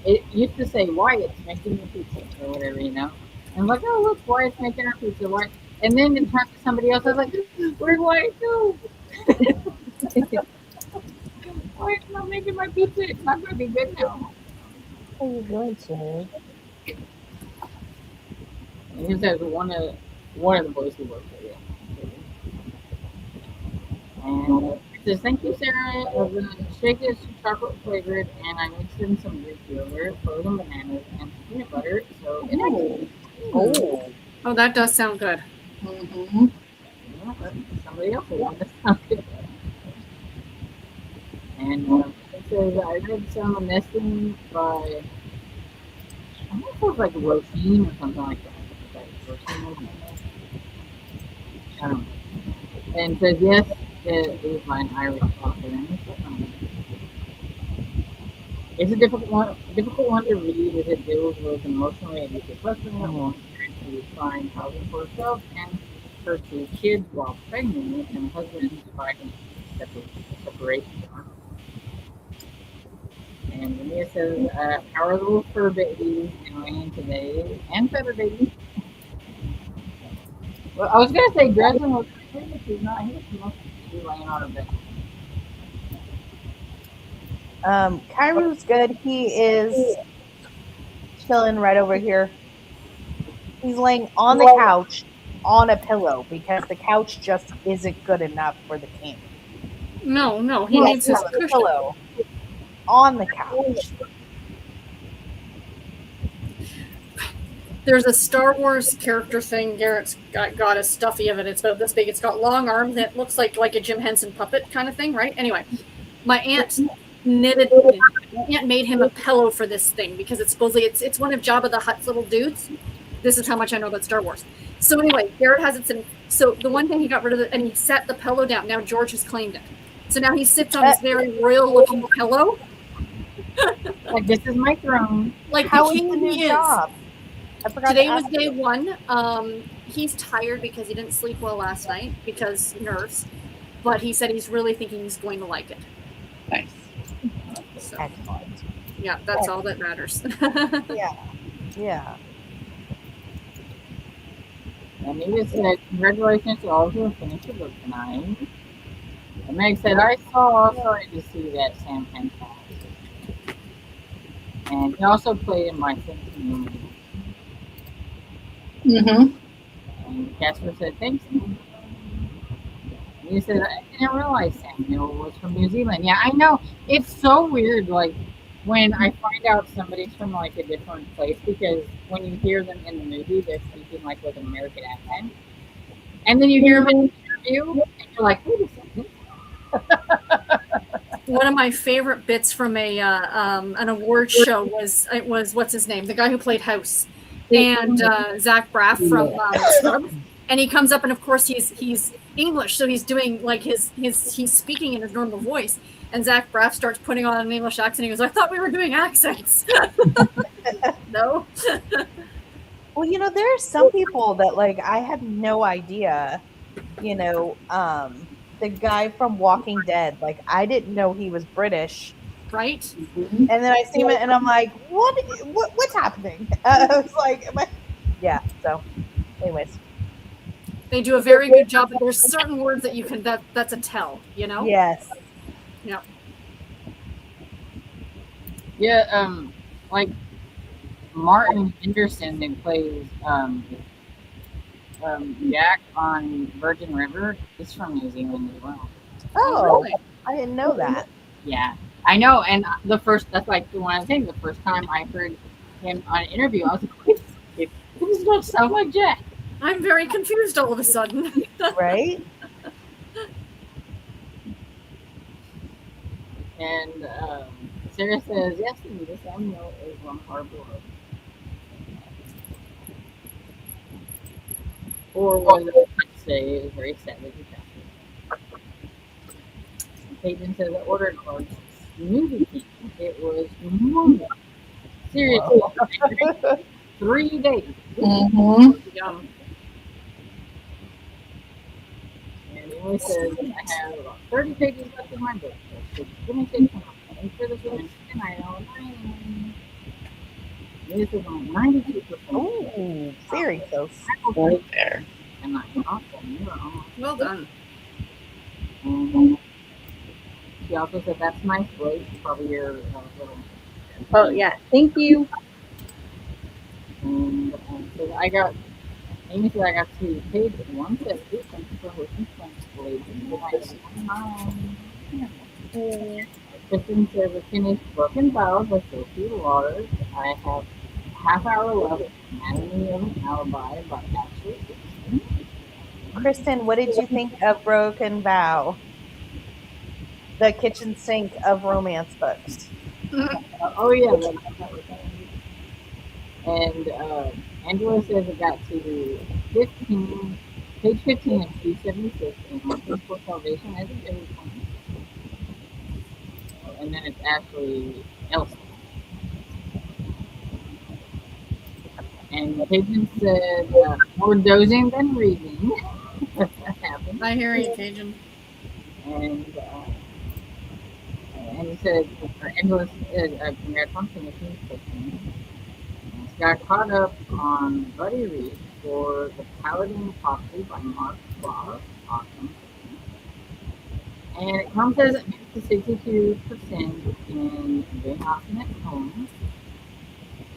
It used to say Wyatt's making the pizza or whatever, you know. And I'm like, oh look, Wyatt's making our pizza. Wyatt. And then it turned to somebody else. I was like, where'd Wyatt go? Wyatt's not making my pizza. It's not going to be good now. What are you going to? And he says one of the boys who works there. And it says, thank you, Sarah. The shake is chocolate flavored, and I mixed in some Greek yogurt, frozen bananas, and peanut butter. So it Oh, that does sound good. Mm-hmm. Yeah, but somebody else will want this sound good. And it says, I read some nesting by, I don't know if it was like Roisin or something like that. I don't know. And it says, yes, it was by an Irish author. It's a difficult one to read as it deals with an emotionally abusive husband that wants to find housing for herself and her two kids while pregnant, and the husband is fighting separation. And Mia says, our little fur baby and laying today, and feather baby. Well, I was going to say Dresden was here, but she's not here. She must be laying on her bed. Kairu's good. He is chilling right over here. He's laying on the couch on a pillow because the couch just isn't good enough for the king. No, he needs his a cushion. pillow on the couch. There's a Star Wars character thing. Garrett's got a stuffy of it. It's about this big. It's got long arms. And it looks like a Jim Henson puppet kind of thing, right? Anyway, my aunt made him a pillow for this thing because it's supposedly it's one of Jabba the Hutt's little dudes. This is how much I know about Star Wars. So anyway, Garrett has it sitting. So the one thing he got rid of it and he set the pillow down. Now George has claimed it. So now he sits on this very royal looking pillow. Like, this is my throne. Like How the is king the new he is. job? I forgot Today to was ask day you. one. He's tired because he didn't sleep well last night because nerves. But he said he's really thinking he's going to like it. Nice. So Excellent. yeah, that's all that matters. Yeah. And he just said, congratulations to all who have finished the book tonight. And Meg said, sorry to see that Sam Penn passed. And he also played in my Sims community. Mm-hmm. And Casper said, thanks. And he said, I didn't realize Samuel was from New Zealand. Yeah, I know. It's so weird, like, when I find out somebody's from, like, a different place, because when you hear them in the movie, they're speaking, like, with an American accent. And then you hear them in the interview, and you're like, wait a second. One of my favorite bits from an award show was what's his name, the guy who played House, and Zach Braff from Scrubs, and he comes up, and of course he's English, so he's doing like he's speaking in his normal voice, and Zach Braff starts putting on an English accent. He goes, "I thought we were doing accents." No. Well, there are some people that like I had no idea. The guy from Walking Dead, like I didn't know he was British, Right? and then I see him and I'm like, what's happening? I was like, yeah. So, anyways, They do a very good job, but there's certain words that you can that's a tell, yes, Yeah. Yeah, like Martin Henderson that plays Jack on Virgin River is from New Zealand as well. oh, Really? I didn't know that. Yeah, I know. And that's like the one I think the first time I heard him on an interview, I was like, wait, it does not sound like Jack. I'm very confused all of a sudden. Right? And Sarah says, yes, this animal is one hard blood. Or what I would say is very savage and Peyton says I ordered a movie theater. It was humongous. Seriously, 3 days. Mm-hmm. Yum. And he only says I have about 30 pages left in my book. So let me take some. And for this one, and I know this is on 92%. Ooh, very close. Right there. And I'm awesome. You're almost. Well done. She also said that's nice, Blake. Probably your little. Oh yeah, thank you. And so I got. Amy said I got to page 150. Thank you for listening. Kristen says I finished Broken Bow by Sophie Waters. I have half hour left. Anatomy of an Alibi by Ashley Dixon. Kristen, what did you think of Broken Vow? The kitchen sink of romance books. Oh yeah, that was that. And Angela says it got to 15, page 15 of 276 in Monsters for Salvation. I think every point. And then it's actually Elsa. And Cajun said more dozing than reading. That happened. I hear you, Cajun. And he said, Angela said, congrats on finishing fiction. Got caught up on Buddy Reed for The Paladin Prophecy by Mark Ross. Awesome. And it comes as it makes to 62% in Jane Austen at home.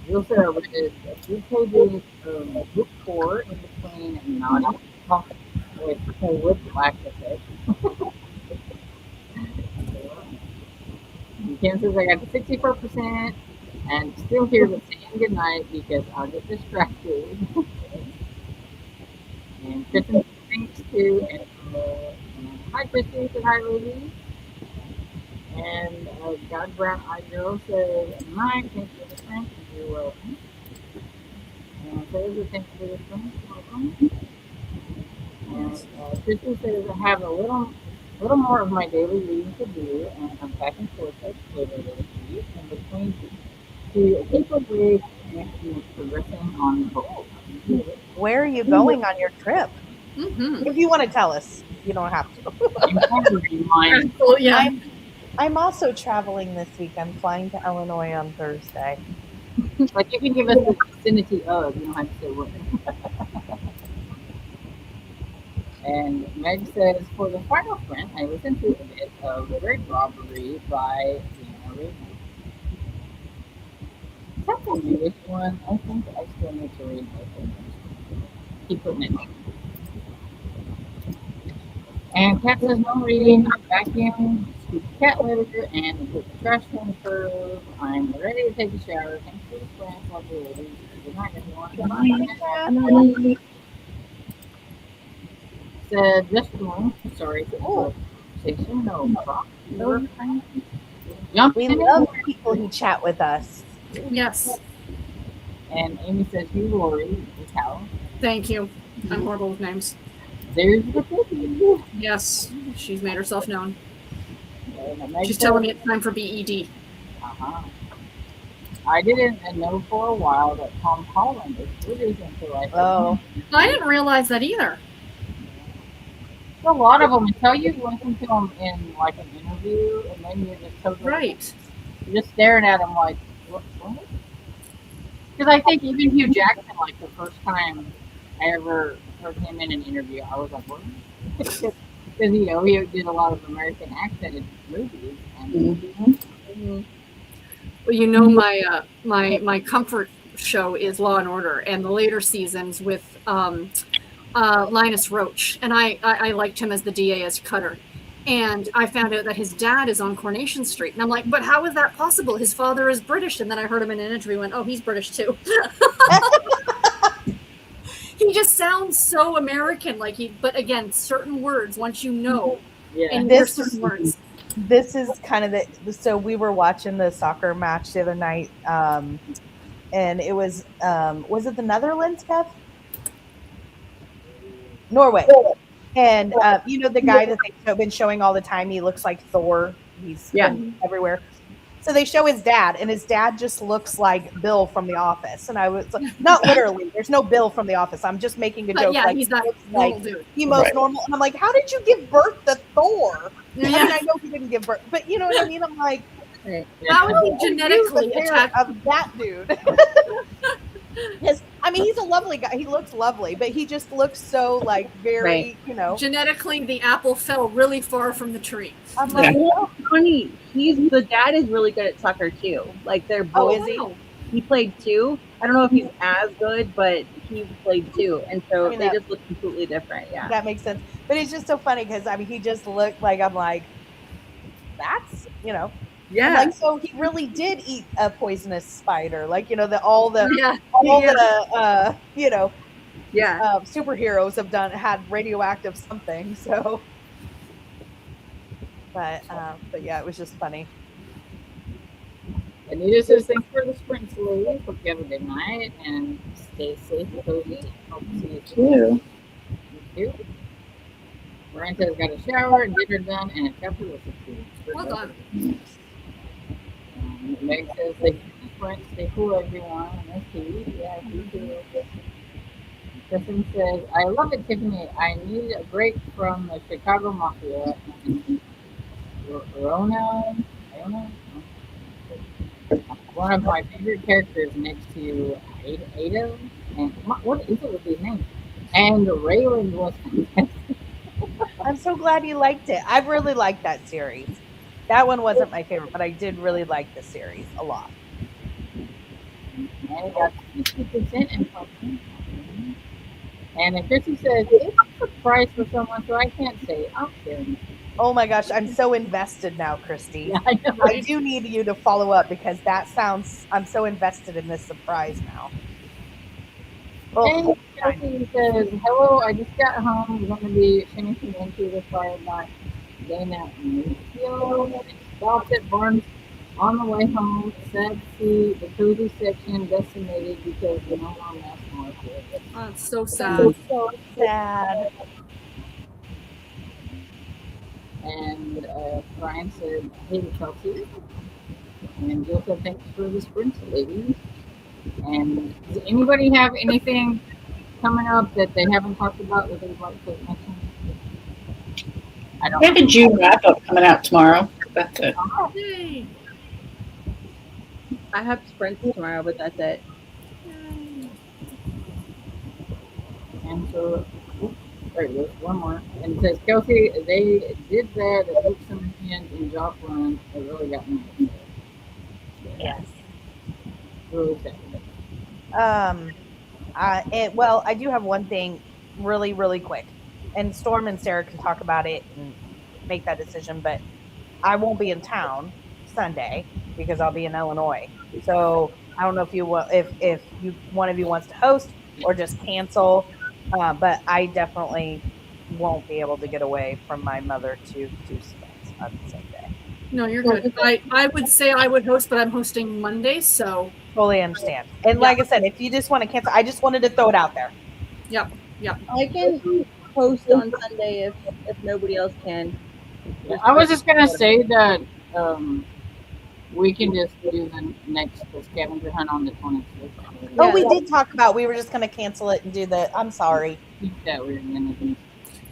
You'll say I read a few pages of book 4 in between Naughty with Black Effect. Kim says I got to 64%. And still here with saying goodnight because I'll get distracted. And Kristen thanks to and hi Kristen, said hi ladies. And God Brown Eye Girl says Mike, thanks for the friend, you're welcome. And Sarah, thanks for the friend, welcome. And Kristen says I have a little more of my daily reading to do, and I'm back and forth at Twitter this week, and between to keep a break and progressing on the goal. Where are you going on your trip? Mm-hmm. If you want to tell us, you don't have to. Well, yeah. I'm also traveling this week. I'm flying to Illinois on Thursday. Like you can give us the vicinity of, you don't have to say where. And Meg says, for the final print, I listened to a bit of The Great Robbery by Deanna Reed. That's a Jewish one. I think I still need to read both of them. Keep putting it. And Cat says no reading, vacuum, scoop cat litter, and put the trash can the curve. I'm ready to take a shower. Thanks for the friends. Love you ladies. Good night, everyone. Good night. said, just one. Sorry for the conversation. No problem. Jump We in love it. people who chat with us. Yes. And Amy says, "You Lori, is how." Thank you. I'm horrible with names. There's the cookie. Yes, she's made herself known. And She's telling me it's time for BED. Uh-huh. I didn't know for a while that Tom Holland is British until I heard Oh. him. I didn't realize that either. A lot of them until you listen to them in like an interview, and then you're just totally Right. you're just staring at them like, what? Because I think even Hugh Jackson, like the first time I ever heard him in an interview, I was like, what? Because he did a lot of American accent in movies, and Well, you know, my comfort show is Law and Order, and the later seasons with Linus Roach, and I liked him as the DA as Cutter. And I found out that his dad is on Coronation Street, and I'm like, but how is that possible? His father is British. And then I heard him in an interview, and went, oh, he's British too. He just sounds so American, but again, certain words once you know, yeah. and This there's certain words. This is kind of so we were watching the soccer match the other night, and it was it the Netherlands, Kev? Norway. And you know the guy that they've been showing all the time, he looks like Thor. He's been everywhere. So they show his dad, and his dad just looks like Bill from The Office. And I was like, not literally, there's no Bill from The Office. I'm just making a But joke. yeah, like, he's that looks normal like dude. the most Right. normal. And I'm like, how did you give birth to Thor? I mean, Yeah. I know he didn't give birth, but you know what I mean? I'm like, How is he use genetically the parent attached? of that dude? Yes, I mean, he's a lovely guy. He looks lovely, but he just looks so like very, Right. Genetically, the apple fell really far from the tree. I'm like, Well, funny. The dad is really good at soccer too. Like they're Oh, both. is he? Wow. He played too. I don't know if he's as good, but he played too, and so I mean, they that- just look completely different. Yeah. that makes sense. But it's just so funny because I mean, he just looked like I'm like, that's I'm Yeah. like, so he really did eat a poisonous spider, like all the Yeah. Yeah. superheroes have had radioactive something. So, but yeah, it was just funny. Anita says, thanks for the sprint, ladies. Hope you have a good night and stay safe and cozy. Hope to see you soon. You too. Miranda's got a shower and dinner done and a couple of food. Well done. Meg says, like, sprint, stay cool, everyone. And that's cute. Yeah, you too. Kristen says, I love it, Tiffany. I need a break from the Chicago Mafia. Rona? One of my favorite characters next to Ada. And what is it with these names? And Raylan was fantastic. I'm so glad you liked it. I really liked that series. That one wasn't my favorite, but I did really like the series a lot. And it got 60% in function. And then Chrissy says, it's a surprise for someone, so I can't say I'm sharing. Oh my gosh, I'm so invested now, Christy. Yeah, I know. I do need you to follow up because I'm so invested in this surprise now. Oh, And Kelsey says, hello, I just got home. I'm going to be finishing Into the Fire by Dana Mauricio. Stopped at Barnes on the way home. Sad to see the cozy section decimated because the no more mass market. Oh, it's so sad. so sad. And Brian said, hey, Kelsey. And Jill said, thanks for the sprint, ladies. And does anybody have anything coming up that they haven't talked about that they'd like to mention? I don't We have a June wrap up coming out tomorrow. That's it. know. Yay. I have sprints tomorrow, but that's it. And so, wait, there's one more. And it says, Kelsey, they did that at Luke Summerhands in Joplin. It really got me. Yes. Really sad. Well, I do have one thing really, really quick. And Storm and Sarah can talk about it and make that decision, but I won't be in town Sunday because I'll be in Illinois. So I don't know if one of you wants to host or just cancel. But I definitely won't be able to get away from my mother to do sprints on the same day. No, you're good. I would say I would host, but I'm hosting Monday, so Totally understand. And like I said, if you just want to cancel, I just wanted to throw it out there. I can host on Sunday if nobody else can. I was just gonna say that we can just do the next scavenger hunt on the 26th. Oh, we did talk about we were just going to cancel it and do the. I'm sorry. Keep that we're gonna do.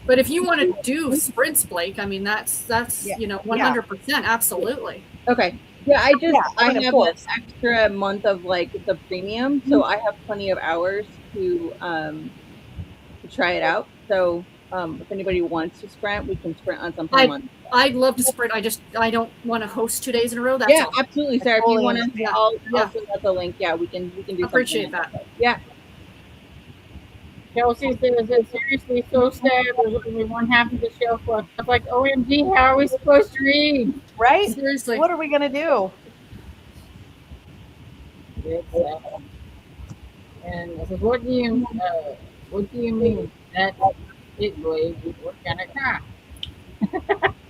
but if you want to do sprints, Blake, I mean that's Yeah. 100%, absolutely. Okay. Yeah, I I mean, of have course. an extra month of like the premium, so I have plenty of hours to try it out. So if anybody wants to sprint, we can sprint on some month. I'd love to sprint. I don't want to host 2 days in a row. That's Yeah, all. absolutely, Sarah. If you totally want to, understand. I'll send out the link. Yeah, we can do. I appreciate something. that. Yeah. Chelsea says it's seriously so sad. There's only one half of the shelf left. I'm like, OMG, how are we supposed to read? Right? Seriously. What are we going to do? It's, and I said, what do you mean? That's it, Blake. We're gonna cry.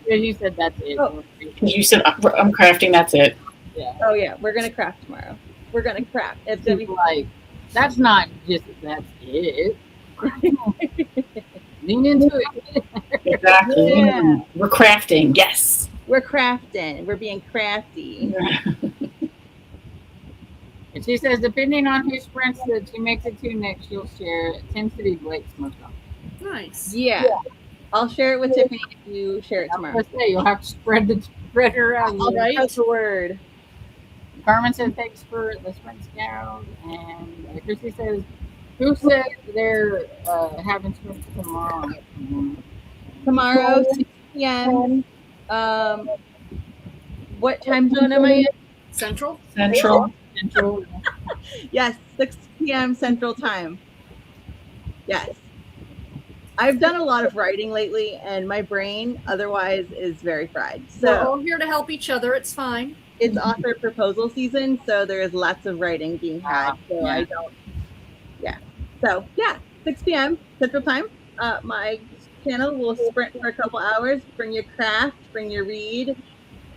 Yeah, you said that's it. Oh. You said I'm crafting. That's it. Yeah. Oh yeah, we're gonna craft tomorrow. We're gonna craft. It's gonna be It's like, that's not just that's it. Lean into it. Exactly. Yeah. We're crafting. Yes. we're crafting. We're being crafty. And she says, depending on who sprints that she makes it to next, she'll share. It tends to be Blake's most often. Nice. Yeah. I'll share it with Tiffany if you share it I was tomorrow. gonna say, you'll have to spread her out. I'll Right. spread the word. Carmen says thanks for the sprint scout, and Chrissy says, who said they're having sprints tomorrow? Tomorrow, 6 p.m. What time zone am I in? Central. Central. Central. Yes, 6 p.m. Central Time. Yes. I've done a lot of writing lately, and my brain otherwise is very fried. We're So all here to help each other. It's fine. it's author proposal season, so there is lots of writing being had. So yeah. I don't. Yeah. So yeah, 6 p.m. Central Time. My channel will sprint for a couple hours. Bring your craft, bring your read,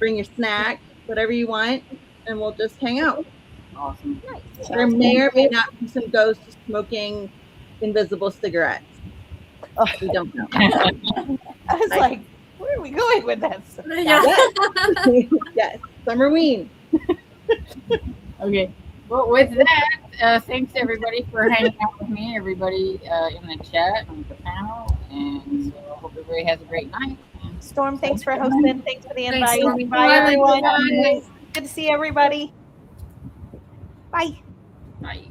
bring your snack, whatever you want, and we'll just hang out. Awesome. There may or may not be some ghosts smoking invisible cigarettes. Oh, We don't know. I was like, where are we going with this? Yeah. Yes, Summerween. Okay. Well, with that, thanks everybody for hanging out with me, everybody in the chat and the panel, and so I hope everybody has a great night. And Storm, thanks for hosting. Thanks for the Thanks, invite. Stormy. Bye, Bye, everyone. Bye. Good to see everybody. Bye. bye.